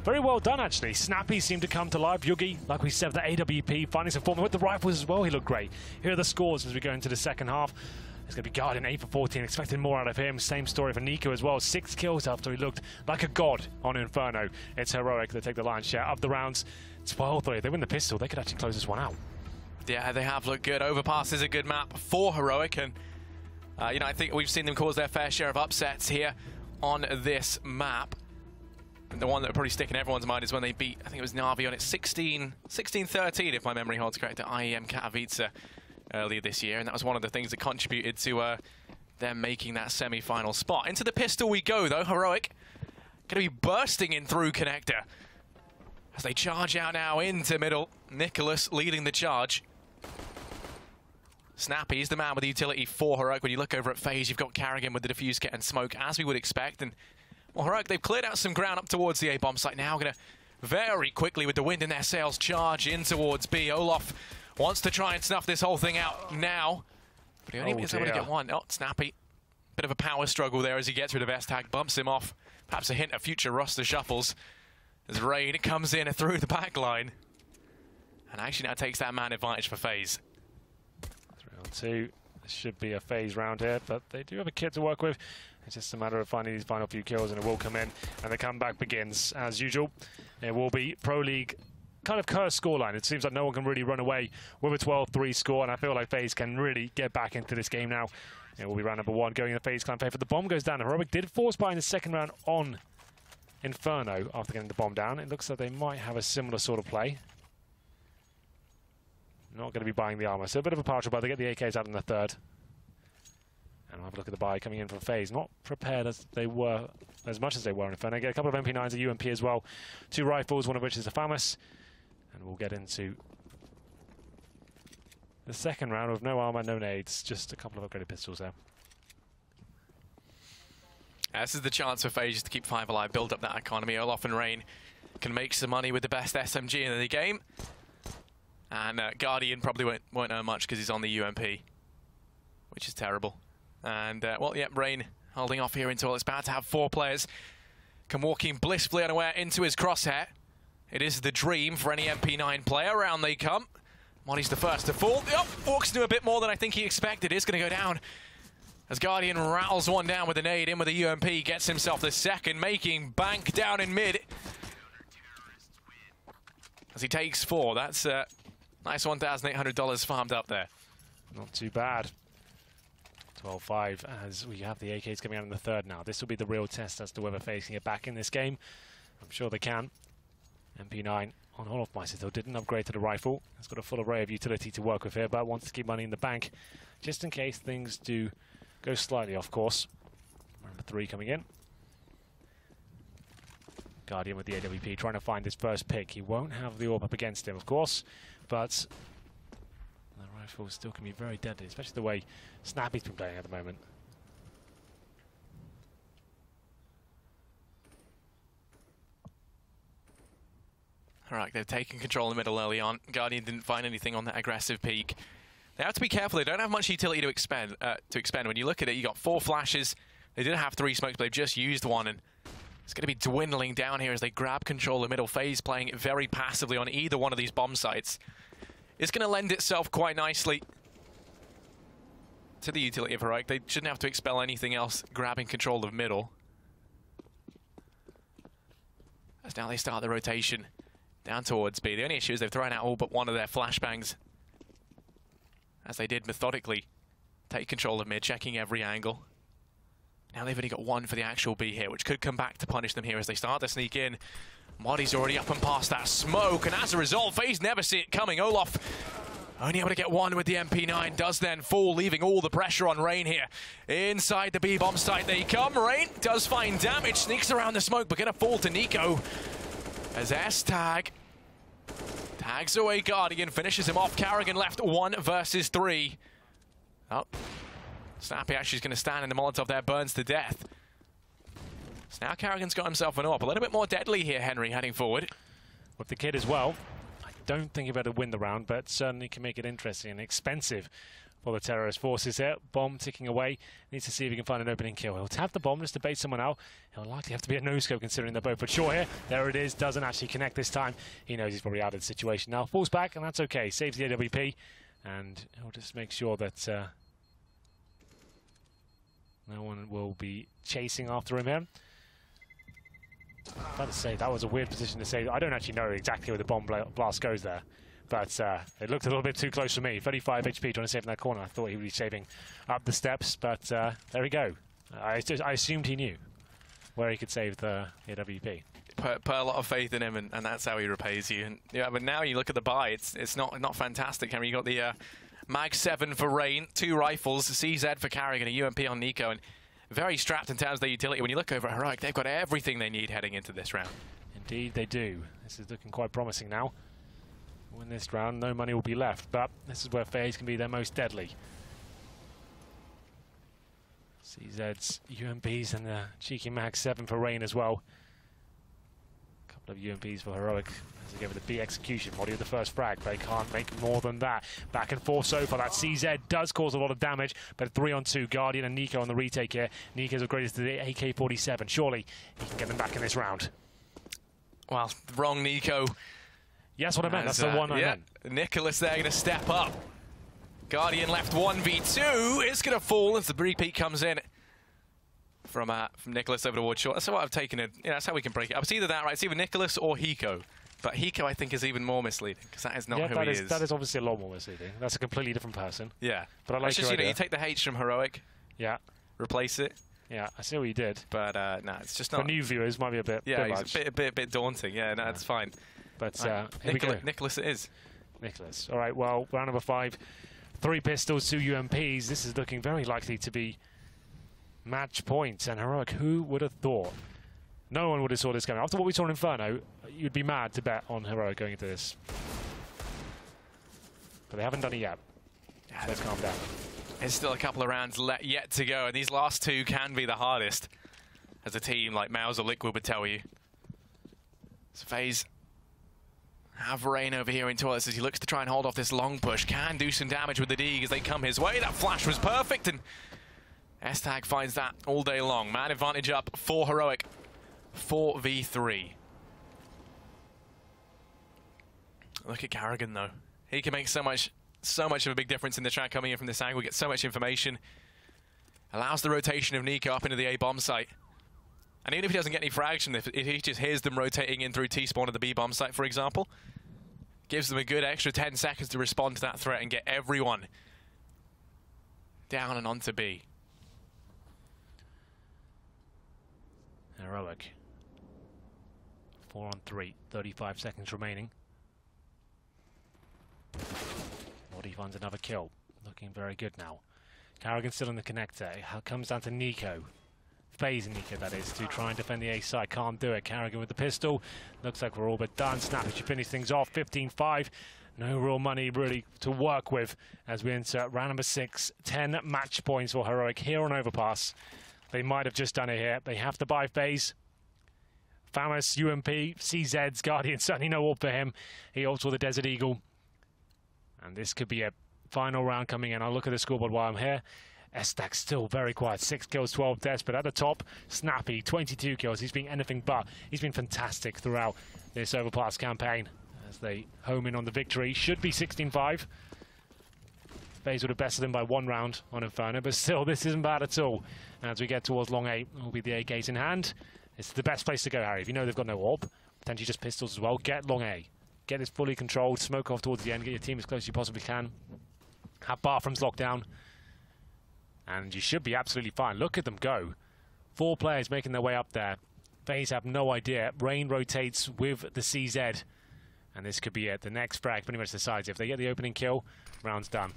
Very well done, actually. Snappy seemed to come to life. Yugi, like we said, the AWP, finding some form with the rifles as well. He looked great. Here are the scores as we go into the second half. It's going to be Guardian 8 for 14, expecting more out of him. Same story for Nico as well. 6 kills after he looked like a god on Inferno. It's Heroic that take the lion's share of the rounds. 12-3. They win the pistol. They could actually close this one out. Yeah, they have looked good. Overpass is a good map for Heroic, and you know, I think we've seen them cause their fair share of upsets here on this map. And the one that will probably stick in everyone's mind is when they beat, I think it was Na'Vi on it 16-13, if my memory holds correct, at IEM Katowice earlier this year, and that was one of the things that contributed to them making that semi-final spot. Into the pistol we go, though. Heroic going to be bursting in through connector as they charge out now into middle. Nicholas leading the charge. Snappy's the man with the utility for Heroic. When you look over at FaZe, you've got Carrigan with the defuse kit and smoke, as we would expect. And, well, Heroic, they've cleared out some ground up towards the A-bomb site now. Going to very quickly, with the wind in their sails, charge in towards B. Olaf wants to try and snuff this whole thing out now, but he only is able to get one. Oh, Snappy. Bit of a power struggle there as he gets rid of S-Tag, bumps him off. Perhaps a hint of future roster shuffles as Rain comes in through the back line. And actually now takes that man advantage for FaZe. 3-on-2. This should be a FaZe round here, but they do have a kit to work with. It's just a matter of finding these final few kills, and it will come in, and the comeback begins as usual. It will be Pro League kind of cursed scoreline. It seems like no one can really run away with a 12-3 score, and I feel like FaZe can really get back into this game now. It will be round number 1 going in the FaZe clan favor. The bomb goes down. Heroic did force buy in the second round on Inferno after getting the bomb down. It looks like they might have a similar sort of play. Not going to be buying the armor, so a bit of a partial buy. They get the AKs out in the third. And we'll have a look at the buy coming in from FaZe. Not prepared as they were, as much as they were in Inferno. Get a couple of MP9s, a UMP as well. 2 rifles, one of which is a FAMAS. And we'll get into the second round with no armor, no nades. Just a couple of upgraded pistols there. This is the chance for FaZe to keep 5 alive, build up that economy. Olaf and Rain can make some money with the best SMG in the game. And Guardian probably won't earn much because he's on the UMP, which is terrible. And, well, yeah, Rain holding off here until it's about to have 4 players. Come walking blissfully unaware into his crosshair. It is the dream for any MP9 player. Around they come. Molly's the first to fall. Oh, walks into a bit more than I think he expected. It's going to go down as Guardian rattles one down with a nade, in with a UMP, gets himself the second, making bank down in mid. As he takes 4, that's Nice $1,800 farmed up there. Not too bad. 12-5 as we have the AKs coming out in the third now. This will be the real test as to whether FaZe can get back in this game. I'm sure they can. MP9 on Overpass still didn't upgrade to the rifle. It's got a full array of utility to work with here, but wants to keep money in the bank just in case things do go slightly off course. Number 3 coming in. Guardian with the AWP trying to find his first pick. He won't have the AWP up against him, of course, but the rifle still can be very deadly, especially the way Snappy's been playing at the moment. All right, they've taken control in the middle early on. Guardian didn't find anything on that aggressive peak. They have to be careful. They don't have much utility to expend. When you look at it, you got 4 flashes. They did have 3 smokes, but they've just used 1, and it's going to be dwindling down here as they grab control of the middle. FaZe playing it very passively on either one of these bomb sites. It's going to lend itself quite nicely to the utility of Heroic. They shouldn't have to expel anything else grabbing control of middle. As now they start the rotation down towards B. The only issue is they've thrown out all but one of their flashbangs, as they did methodically take control of mid, checking every angle. Now they've only got 1 for the actual B here, which could come back to punish them here as they start to sneak in. Moddy's already up and past that smoke, and as a result, FaZe never see it coming. Olaf only able to get 1 with the MP9, does then fall, leaving all the pressure on Rain here. Inside the B bomb site they come. Rain does find damage, sneaks around the smoke, but gonna fall to Nico. As S-Tag tags away Guardian, finishes him off. Carrigan left 1 versus 3. Oh, Snappy actually is going to stand in the Molotov there, burns to death. So now Carrigan's got himself an AWP. A little bit more deadly here, Henry, heading forward. With the kid as well, I don't think he'll be able to win the round, but certainly can make it interesting and expensive for the terrorist forces here. Bomb ticking away. Needs to see if he can find an opening kill. He'll tap the bomb just to bait someone out. He'll likely have to be a no-scope considering they're both for sure here. There it is. Doesn't actually connect this time. He knows he's probably out of the situation now. Falls back, and that's okay. Saves the AWP, and he'll just make sure that no one will be chasing after him here. I've got to say, that was a weird position to save. I don't actually know exactly where the bomb blast goes there, but it looked a little bit too close for me. 35 HP trying to save in that corner. I thought he would be saving up the steps, but there we go. I assumed he knew where he could save the AWP. Put a lot of faith in him, and that's how he repays you. And yeah, but now you look at the buy, it's not fantastic. Henry, you got the Mag 7 for Rain, 2 rifles, CZ for Carrigan, a UMP on Nico, and very strapped in terms of their utility. When you look over at Heroic, they've got everything they need heading into this round. Indeed they do. This is looking quite promising now. Win this round, no money will be left, but this is where FaZe can be their most deadly. CZ's UMPs and the cheeky Mag 7 for Rain as well. A couple of UMPs for Heroic as they go with the B execution. Moddy with the first frag. They can't make more than that. Back and forth so far. That CZ does cause a lot of damage, but 3-on-2. Guardian and Nico on the retake here. Nico's upgraded to the AK-47. Surely he can get them back in this round. Well, wrong Nico. Yes, what I meant. That's the one I meant. Nicholas there going to step up. Guardian left 1v2. It's going to fall as the repeat comes in from Nicholas over towards short. That's what I've taken it. Yeah, that's how we can break it up. It's either that, right? It's either Nicholas or Hiko. But Hiko, I think, is even more misleading because that is not who he is. That is obviously a lot more misleading. That's a completely different person. Yeah. But I like just, you take the H from Heroic. Yeah. Replace it. Yeah, I see what you did. But no, it's just not. For new viewers, might be a bit. Yeah, much. It's a bit daunting. Yeah, no, it's fine. But here we go. Nicholas, it is. Nicholas. All right. Well, round number 5, 3 pistols, 2 UMPs. This is looking very likely to be match points. And Heroic, who would have thought? No one would have saw this coming. After what we saw in Inferno, you'd be mad to bet on Heroic going into this. But they haven't done it yet. Yeah, let's calm down. There's still a couple of rounds yet to go, and these last 2 can be the hardest, as a team like Mouse or Liquid would tell you. So FaZe have Rain over here in toilets as he looks to try and hold off this long push. Can do some damage with the Deeg as they come his way. That flash was perfect, and S-Tag finds that all day long. Man advantage up for Heroic. 4v3. Look at Carrigan, though. He can make so much of a big difference in the track coming in from this angle. Get so much information. Allows the rotation of Nico up into the A bomb site. And even if he doesn't get any frags from this, if he just hears them rotating in through T-spawn at the B bomb site, for example, Gives them a good extra 10 seconds to respond to that threat and get everyone down and onto B. Heroic. 4 on 3, 35 seconds remaining. Modi finds another kill. Looking very good now. Carrigan still in the connector. It comes down to Nico. FaZe and Nico, that is, to try and defend the A side. Can't do it. Carrigan with the pistol. Looks like we're all but done. Snappy should finish things off. 15-5. No real money really to work with as we enter round number 6. 10 match points for Heroic here on Overpass. They might have just done it here. They have to buy FaZe. Famous, UMP, CZ's Guardian, certainly no orb for him. He also the Desert Eagle. And this could be a final round coming in. I'll look at the scoreboard while I'm here. Estak still very quiet. 6 kills, 12 deaths. But at the top, Snappy, 22 kills. He's been anything but. He's been fantastic throughout this Overpass campaign as they home in on the victory. Should be 16-5. FaZe would have bested them by 1 round on Inferno. But still, this isn't bad at all. And as we get towards long 8, will be the A gate in hand. It's the best place to go, Harry. If you know they've got no orb, potentially just pistols as well, get long A. Get this fully controlled, smoke off towards the end, get your team as close as you possibly can. Have bathrooms locked down. And you should be absolutely fine. Look at them go. 4 players making their way up there. FaZe have no idea. Rain rotates with the CZ. And this could be it. The next frag pretty much decides. If they get the opening kill, round's done.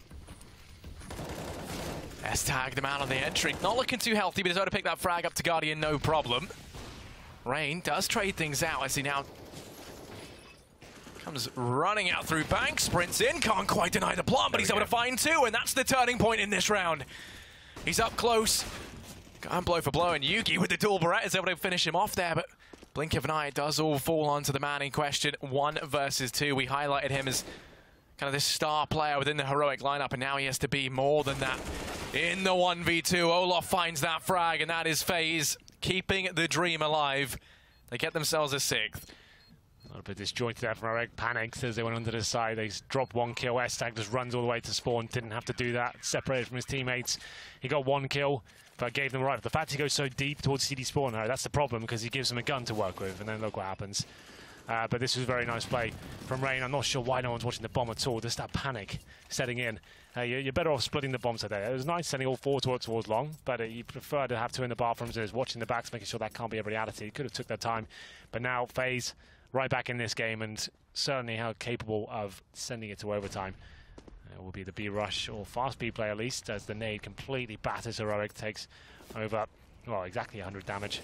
S-tag them out on the entry. Not looking too healthy, but he's able to pick that frag up to Guardian, no problem. Rain does trade things out as he now comes running out through bank, sprints in, can't quite deny the plant, but he's able to find 2, and that's the turning point in this round. He's up close, going blow for blow, and Yugi with the dual barrette is able to finish him off there, but blink of an eye, it does all fall onto the man in question. 1 versus 2. We highlighted him as kind of this star player within the Heroic lineup, and now he has to be more than that. In the 1v2, Olof finds that frag, and that is FaZe keeping the dream alive. They get themselves a 6th. A little bit disjointed there from Heroic. Panics as they went under the side. They dropped 1 kill. S-tag just runs all the way to spawn. Didn't have to do that. Separated from his teammates. He got 1 kill, but gave them a rifle. The fact he goes so deep towards CD spawn, that's the problem, because he gives them a gun to work with, and then look what happens. But this was a very nice play from Rain. I'm not sure why no one's watching the bomb at all. Just that panic setting in. You're better off splitting the bombs today. It was nice sending all 4 towards long, but you prefer to have 2 in the bathrooms. Is watching the backs, making sure that can't be a reality. Could have took their time. But now FaZe right back in this game, and certainly how capable of sending it to overtime. It will be the B rush, or fast B play at least, as the nade completely batters Heroic, takes over, well, exactly 100 damage.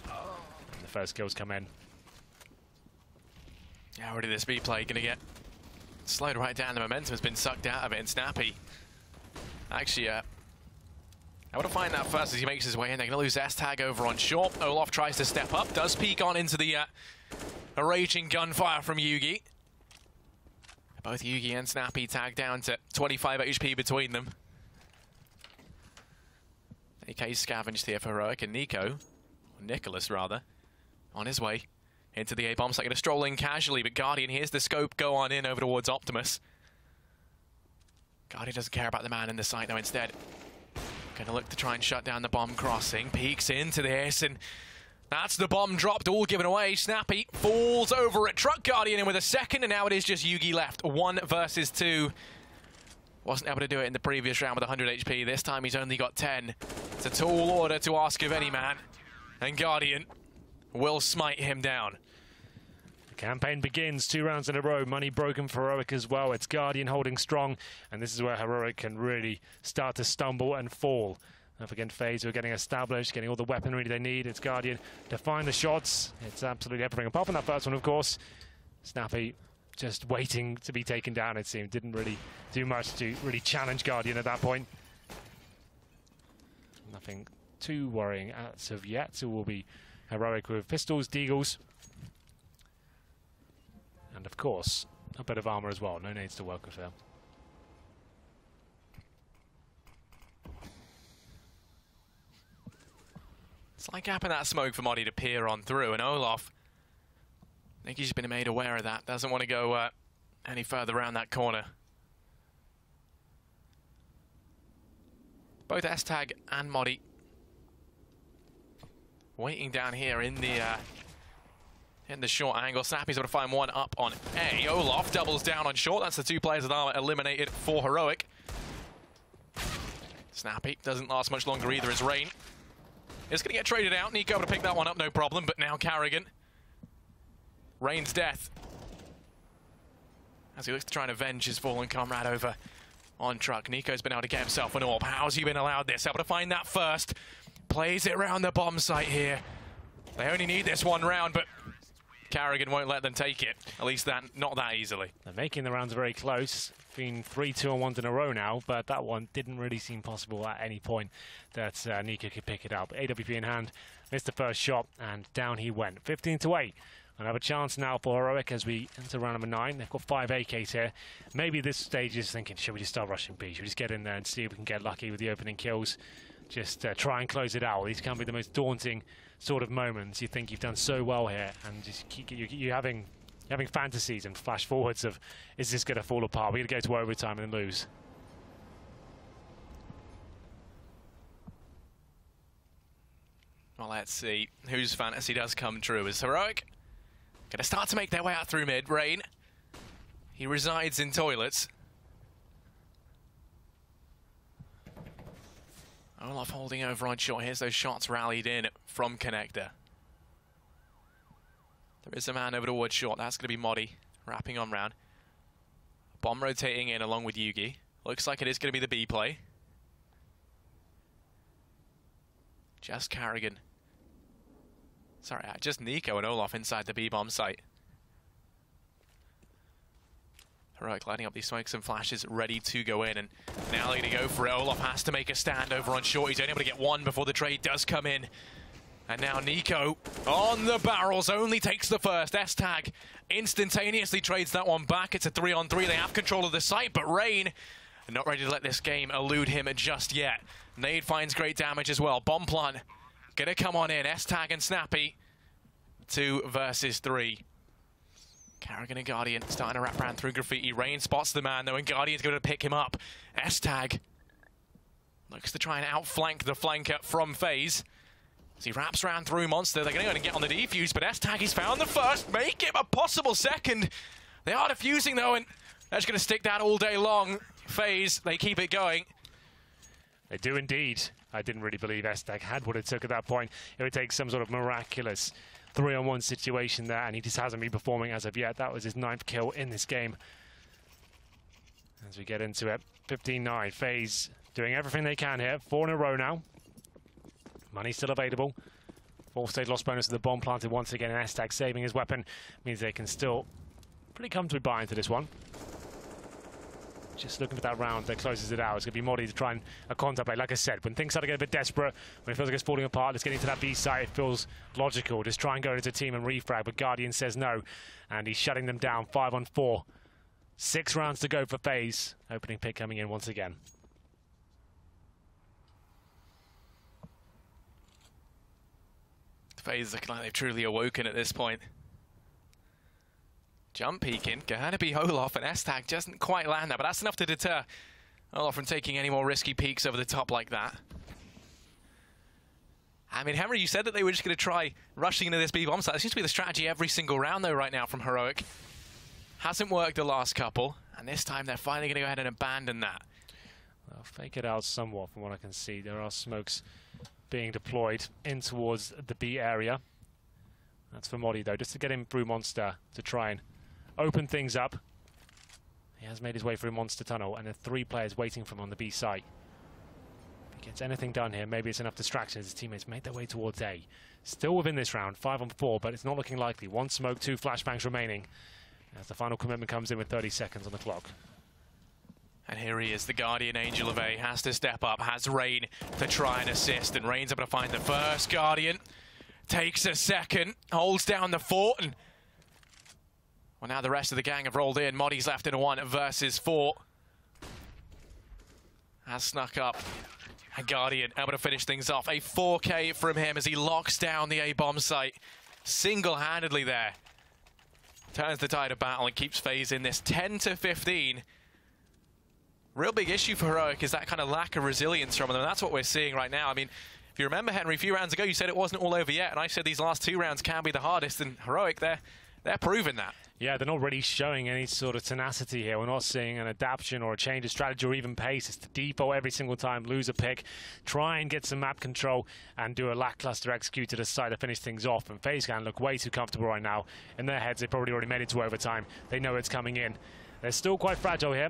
And the first kills come in. Yeah, already this B play gonna get slowed right down. The momentum has been sucked out of it, and Snappy actually I want to find that first as he makes his way in. They're gonna lose S-tag over on short. Olof tries to step up, does peek on into the a raging gunfire from Yugi. Both Yugi and Snappy tagged down to 25 HP between them. AK scavenged here for Heroic, and Nico, or Nicholas rather, on his way into the A-bomb site. Going to stroll in casually, but Guardian, here's the scope, go on in over towards Optimus. Guardian doesn't care about the man in the site though, instead. Going to look to try and shut down the bomb crossing, peeks into this, and that's the bomb dropped, all given away. Snappy falls over at Truck Guardian in with a second, and now it is just Yugi left. 1 versus 2. Wasn't able to do it in the previous round with 100 HP. This time he's only got 10. It's a tall order to ask of any man, and Guardian will smite him down. The campaign begins 2 rounds in a row. Money broken for Heroic as well. It's Guardian holding strong, and this is where Heroic can really start to stumble and fall. Up against FaZe, who are getting established, getting all the weaponry they need. It's Guardian to find the shots. It's absolutely everything. Apart from that first one, of course. Snappy just waiting to be taken down, it seemed. Didn't really do much to really challenge Guardian at that point. Nothing too worrying as of yet. So we'll be Heroic with pistols, deagles, and of course a bit of armor as well. No nades to work with there. It's like gapping that smoke for Modi to peer on through, and Olof, I think he's been made aware of that. Doesn't want to go any further around that corner. Both S-tag and Modi waiting down here in the in the short angle. Snappy's able to find one up on A. Olof doubles down on short. That's the 2 players that are eliminated for Heroic. Snappy doesn't last much longer either as Rain is going to get traded out. Nico able to pick that one up, no problem. But now Carrigan. Rain's death as he looks to try and avenge his fallen comrade over on truck. Nico's been able to get himself an AWP. How's he been allowed this? Able to find that first. Plays it around the bomb site here. They only need this one round, but Carrigan won't let them take it. At least not that easily. They're making the rounds very close. Been 3 2-on-1s in a row now, but that one didn't really seem possible at any point that Nico could pick it up. AWP in hand, missed the first shot, and down he went. 15-8. Another chance now for Heroic as we enter round number 9. They've got 5 AKs here. Maybe this stage is thinking, should we just start rushing B? Should we just get in there and see if we can get lucky with the opening kills? Just try and close it out. These can be the most daunting sort of moments. You think you've done so well here, and just you're having fantasies and flash forwards of, is this going to fall apart? We're going to go to overtime and then lose. Well, let's see whose fantasy does come true. Is Heroic going to start to make their way out through mid? Rain, he resides in toilets. Olof holding over on short. Here's those shots rallied in from Connector. There is a man over towards short. That's going to be Modi wrapping on round. Bomb rotating in along with Yugi. Looks like it is going to be the B play. Just Carrigan. Sorry, just Nico and Olof inside the B bomb site. Heroic lighting up these smokes and flashes, ready to go in, and now they're going to go for it. Olof has to make a stand over on short. He's only able to get one before the trade does come in. And now Nico on the barrels, only takes the first. S-Tag instantaneously trades that one back. It's a 3-on-3. They have control of the site, but Rain not ready to let this game elude him just yet. Nade finds great damage as well. Bomb plant gonna come on in. S-Tag and Snappy 2 versus 3. Carrigan and Guardian starting to wrap around through Graffiti. Rain spots the man though, and Guardian's going to pick him up. S-Tag looks to try and outflank the flanker from FaZe. As he wraps around through Monster, they're going to go and get on the defuse, but S-Tag, he's found the first. Make it a possible second. They are defusing though, and they're just going to stick that all day long. FaZe, they keep it going. They do indeed. I didn't really believe S-Tag had what it took at that point. It would take some sort of miraculous 3-on-1 situation there, and he just hasn't been performing as of yet. That was his 9th kill in this game. As we get into it, 15-9. FaZe doing everything they can here. 4 in a row now. Money still available. 4th stage loss bonus of the bomb planted once again, and S-Tag saving his weapon means they can still pretty comfortably buy into this one. Just looking for that round that closes it out. It's going to be Modi to try and a contact play. Like I said, when things start to get a bit desperate, when it feels like it's falling apart, let's get into that B site. It feels logical. Just try and go into a team and refrag, but Guardian says no, and he's shutting them down 5-on-4. 6 rounds to go for FaZe. Opening pick coming in once again. FaZe looking like they've truly awoken at this point. Jump peeking, gonna be Olof, and S-Tag doesn't quite land that, but that's enough to deter Olof from taking any more risky peeks over the top like that. I mean, Henry, you said that they were just going to try rushing into this B bomb site. That seems to be the strategy every single round, though, right now from Heroic. Hasn't worked the last couple, and this time they're finally going to go ahead and abandon that. Well, fake it out somewhat from what I can see. There are smokes being deployed in towards the B area. That's for Modi, though, just to get him through Monster to try and open things up. He has made his way through Monster Tunnel, and there are 3 players waiting for him on the B site. If he gets anything done here, maybe it's enough distraction as his teammates make their way towards A. Still within this round, 5-on-4, but it's not looking likely. 1 smoke, 2 flashbangs remaining as the final commitment comes in with 30 seconds on the clock. And here he is, the Guardian Angel of A, has to step up, has Rain to try and assist, and Rain's able to find the first Guardian. Takes a second, holds down the fort, and well, now the rest of the gang have rolled in. Modi's left in a 1 versus 4. Has snuck up. And Guardian able to finish things off. A 4K from him as he locks down the A-bomb site single-handedly there. Turns the tide of battle and keeps FaZe in this 10-15. Real big issue for Heroic is that kind of lack of resilience from them. And that's what we're seeing right now. I mean, If you remember, Henry, a few rounds ago, you said it wasn't all over yet, and I said these last 2 rounds can be the hardest, and Heroic, they're proving that. Yeah, they're not really showing any sort of tenacity here. We're not seeing an adaptation or a change of strategy or even pace. It's the depot every single time, lose a pick, try and get some map control and do a lackluster execute to the side to finish things off. And FaZe can look way too comfortable right now. In their heads, they probably already made it to overtime. They know it's coming in. They're still quite fragile here.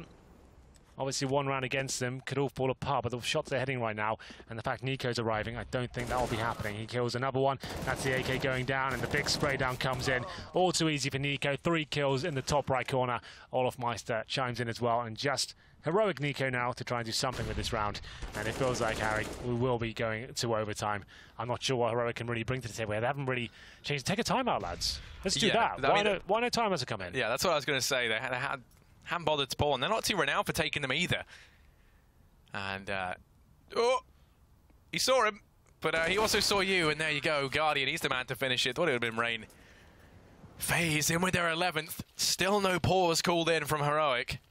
Obviously, 1 round against them could all fall apart, but the shots they're hitting right now, and the fact Nico's arriving, I don't think that will be happening. He kills another one. That's the AK going down, and the big spray down comes in. All too easy for Nico. 3 kills in the top right corner. Olofmeister chimes in as well, and just Heroic Nico now to try and do something with this round. And it feels like, Harry, we will be going to overtime. I'm not sure what Heroic can really bring to the table. They haven't really changed. Take a timeout, lads. Let's do that. Why no timers to come in? Yeah, that's what I was going to say. They haven't bothered to pull, and they're not too renowned for taking them either. And, oh, he saw him, but he also saw you, and there you go. Guardian, he's the man to finish it. Thought it would have been Rain. FaZe in with their 11th. Still no pause called in from Heroic.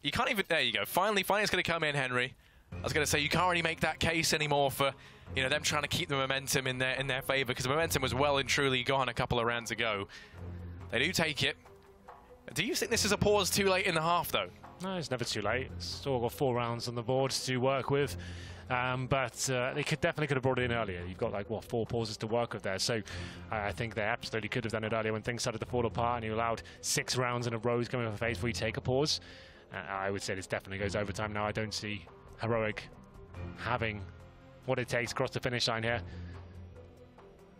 You can't even, there you go. Finally it's going to come in, Henry. I was going to say, you can't really make that case anymore for, you know, them trying to keep the momentum in their favor, because the momentum was well and truly gone a couple of rounds ago. They do take it. Do you think this is a pause too late in the half, though? No, it's never too late. Still got 4 rounds on the board to work with. But they definitely could have brought it in earlier. You've got, like, what, 4 pauses to work with there. So I think they absolutely could have done it earlier when things started to fall apart, and you allowed 6 rounds in a row coming from FaZe before you take a pause. I would say this definitely goes overtime now. I don't see Heroic having what it takes across the finish line here.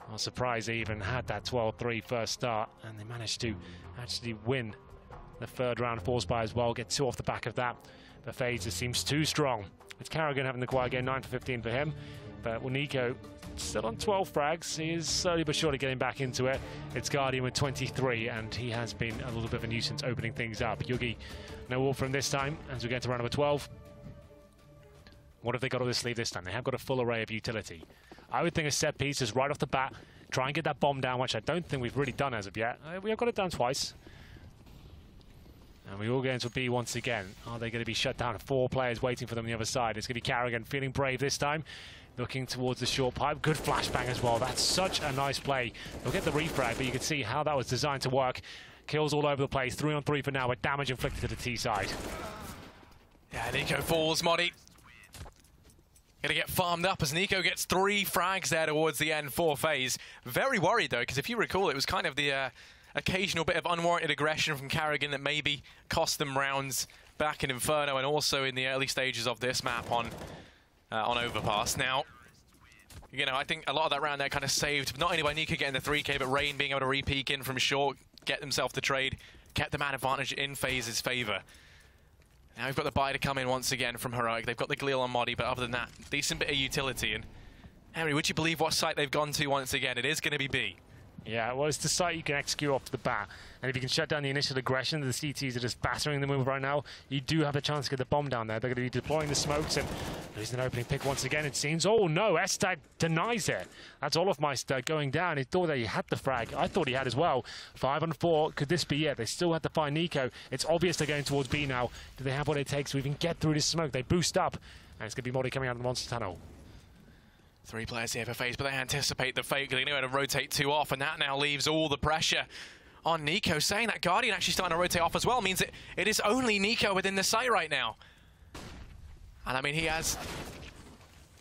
I was surprised they even had that 12-3 first start, and they managed to actually win the 3rd round forced by as well, get 2 off the back of that. But FaZe just seems too strong. It's Carrigan having the quiet game, 9 for 15 for him. But Nico still on 12 frags. He is slowly but surely getting back into it. It's Guardian with 23, and he has been a little bit of a nuisance opening things up. Yugi, no wall from this time as we get to round number 12. What have they got on their sleeve this time? They have got a full array of utility. I would think a set piece is right off the bat. Try and get that bomb down, which I don't think we've really done as of yet. We have got it done twice. And we all get into B once again. Are they going to be shut down? 4 players waiting for them on the other side. It's going to be Carrigan feeling brave this time. Looking towards the short pipe. Good flashbang as well. That's such a nice play. They'll get the refrag, but you can see how that was designed to work. Kills all over the place. 3 on 3 for now, with damage inflicted to the T side. Yeah, Nico falls, Moddy. Gonna get farmed up as Nico gets 3 frags there towards the end for FaZe. Very worried, though, because if you recall, it was kind of the occasional bit of unwarranted aggression from Carrigan that maybe cost them rounds back in Inferno and also in the early stages of this map on Overpass. Now, you know, I think a lot of that round there kind of saved, not only by Nico getting the 3K, but Rain being able to re-peek in from short, get themselves the trade, kept the man advantage in FaZe's favor. Now we've got the buy to come in once again from Heroic. They've got the Gleel on Moddy, but other than that, decent bit of utility. And Henry, would you believe what site they've gone to once again? It is going to be B. Yeah, well, it's the site you can execute off the bat. And if you can shut down the initial aggression, the CTs are just battering the move right now. You do have the chance to get the bomb down there. They're going to be deploying the smokes, and there's an opening pick once again, it seems. Oh, no, S-Tag denies it. That's Olofmeister going down. He thought that he had the frag. I thought he had as well. 5 on 4. Could this be it? They still have to find Nico. It's obvious they're going towards B now. Do they have what it takes to even get through this smoke? They boost up, and it's going to be Moddy coming out of the monster tunnel. 3 players here for FaZe, but they anticipate the fake. They know how to rotate 2 off, and that now leaves all the pressure on Nico. Saying that Guardian actually starting to rotate off as well means it is only Nico within the site right now. And I mean, he has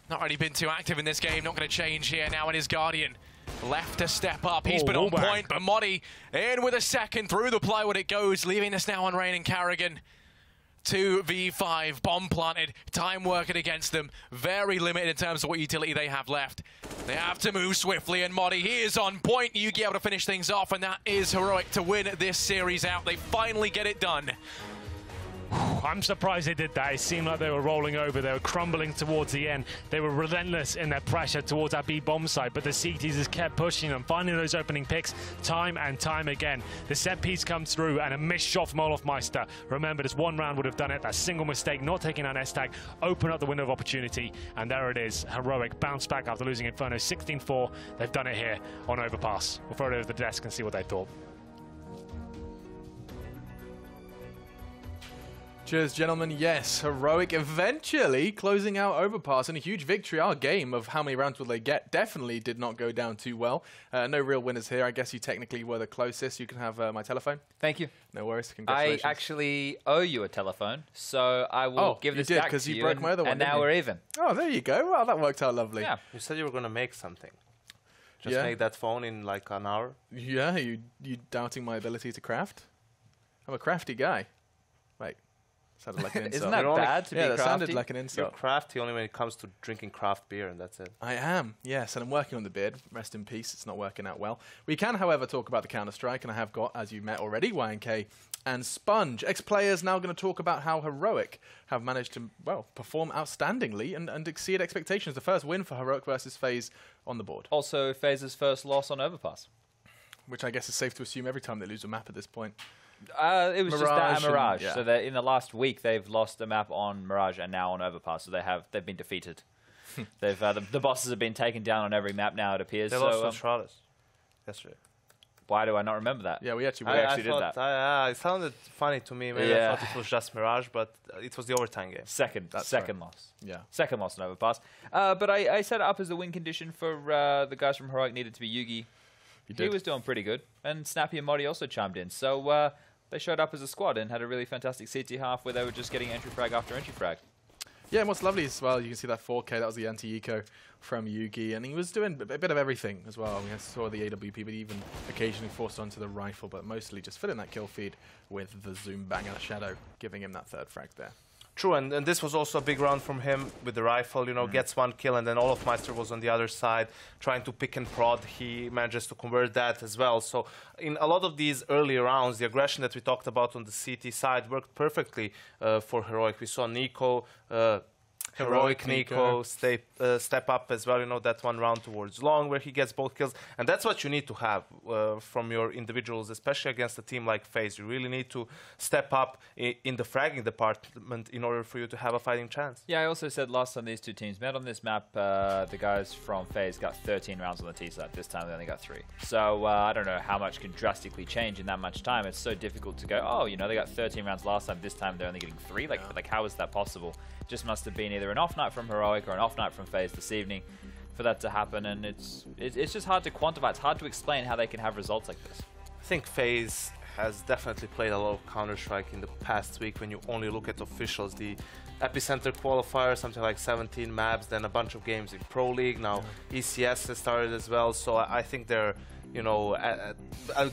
not really been too active in this game. Not going to change here now, and his Guardian left to step up. He's been on point, but Moddy in with a second through the plywood it goes, leaving us now on Rain and Carrigan. 2v5, bomb planted, time working against them. Very limited in terms of what utility they have left. They have to move swiftly, and Moddy, he is on point. Yugi able to finish things off, and that is Heroic to win this series out. They finally get it done. I'm surprised they did that. It seemed like they were rolling over. They were crumbling towards the end. They were relentless in their pressure towards that B bomb site, but the CTs just kept pushing them, finding those opening picks time and time again. The set piece comes through, and a missed shot from Olofmeister. Remember, just 1 round would have done it. That single mistake, not taking on S-Tag, open up the window of opportunity, and there it is. Heroic bounce back after losing Inferno 16-4. They've done it here on Overpass. We'll throw it over the desk and see what they thought. Cheers, gentlemen. Yes, Heroic eventually closing out Overpass in a huge victory. Our game of how many rounds will they get definitely did not go down too well. No real winners here. I guess you technically were the closest. You can have my telephone. Thank you. No worries. Congratulations. I actually owe you a telephone, so I will give this back to you. because you broke my other one, and now we're even. Oh, there you go. Well, that worked out lovely. Yeah. You said you were going to make something. Just make that phone in like an hour. Yeah, you doubting my ability to craft? I'm a crafty guy. Wait. Sounded like an insult. Isn't that bad to be crafty? Yeah, that sounded like an insult. You're crafty only when it comes to drinking craft beer, and that's it. I am, yes, and I'm working on the beard. Rest in peace, it's not working out well. We can, however, talk about the Counter-Strike, and I have got, as you met already, YNK and Sponge. Ex-players now going to talk about how Heroic have managed to, well, perform outstandingly and exceed expectations. The first win for Heroic versus FaZe on the board. Also, FaZe's first loss on Overpass. Which I guess is safe to assume every time they lose a map at this point. It was just that Mirage. Yeah. So in the last week, they've lost a map on Mirage and now on Overpass. So they've been defeated. They've the bosses have been taken down on every map now. It appears. They lost on Shrouders yesterday. Why do I not remember that? Yeah, we actually did that. It sounded funny to me. Maybe I thought it was just Mirage, but it was the overtime game. Second loss. Yeah. Second loss on Overpass. But I set it up as the win condition for the guys from Heroic needed to be Yugi. He was doing pretty good. And Snappy and Modi also chimed in. So they showed up as a squad and had a really fantastic CT half where they were just getting entry frag after entry frag. Yeah, and what's lovely as well, you can see that 4K, that was the anti-eco from Yugi, and he was doing a bit of everything as well. We saw the AWP, but even occasionally forced onto the rifle, but mostly just filling that kill feed with the zoom banger Shadow, giving him that third frag there. True, and this was also a big round from him with the rifle, you know, gets one kill, and then Olofmeister was on the other side trying to pick and prod. He manages to convert that as well. So in a lot of these early rounds, the aggression that we talked about on the CT side worked perfectly for Heroic. We saw Nico, Heroic Nico step up as well, you know, that one round towards long where he gets both kills. And that's what you need to have from your individuals, especially against a team like FaZe. You really need to step up in the fragging department in order for you to have a fighting chance. Yeah, I also said last time these two teams met on this map, the guys from FaZe got 13 rounds on the T side. This time they only got 3. So I don't know how much can drastically change in that much time. It's so difficult to go, oh, you know, they got 13 rounds last time. This time they're only getting 3. Like how is that possible? Just must have been either an off night from Heroic or an off night from FaZe this evening for that to happen, and it's just hard to quantify. It's hard to explain how they can have results like this. I think FaZe has definitely played a lot of Counter-Strike in the past week when you only look at officials. The Epicenter qualifier, something like 17 maps, then a bunch of games in Pro League. Now ECS has started as well, so I think they're, you know,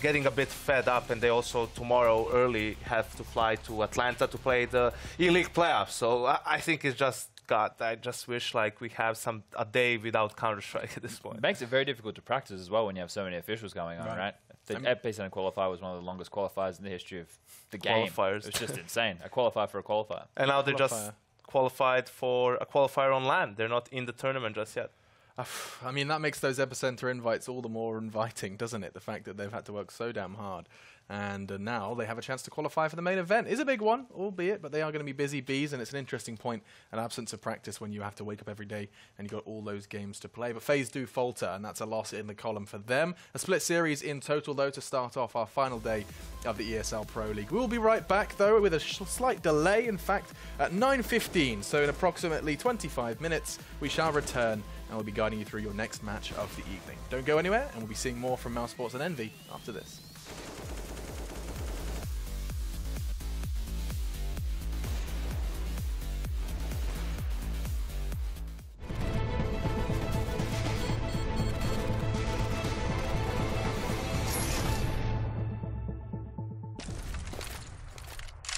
getting a bit fed up, and they also tomorrow early have to fly to Atlanta to play the E-League playoffs. So I think it's just, God, I just wish like we have a day without Counter-Strike at this point. It makes it very difficult to practice as well when you have so many officials going on, right? The Epicenter qualifier was one of the longest qualifiers in the history of the game. Qualifiers. It was just insane. A qualifier for a qualifier. And now they just qualified for a qualifier on LAN. They're not in the tournament just yet. I mean, that makes those Epicenter invites all the more inviting, doesn't it? The fact that they've had to work so damn hard. And now they have a chance to qualify for the main event. It's a big one, albeit, but they are going to be busy bees, and it's an interesting point, an absence of practice when you have to wake up every day and you've got all those games to play. But FaZe do falter, and that's a loss in the column for them. A split series in total, though, to start off our final day of the ESL Pro League. We'll be right back, though, with a slight delay, in fact, at 9:15. So in approximately 25 minutes, we shall return, and we'll be guiding you through your next match of the evening. Don't go anywhere, and we'll be seeing more from Mouse Sports and Envy after this.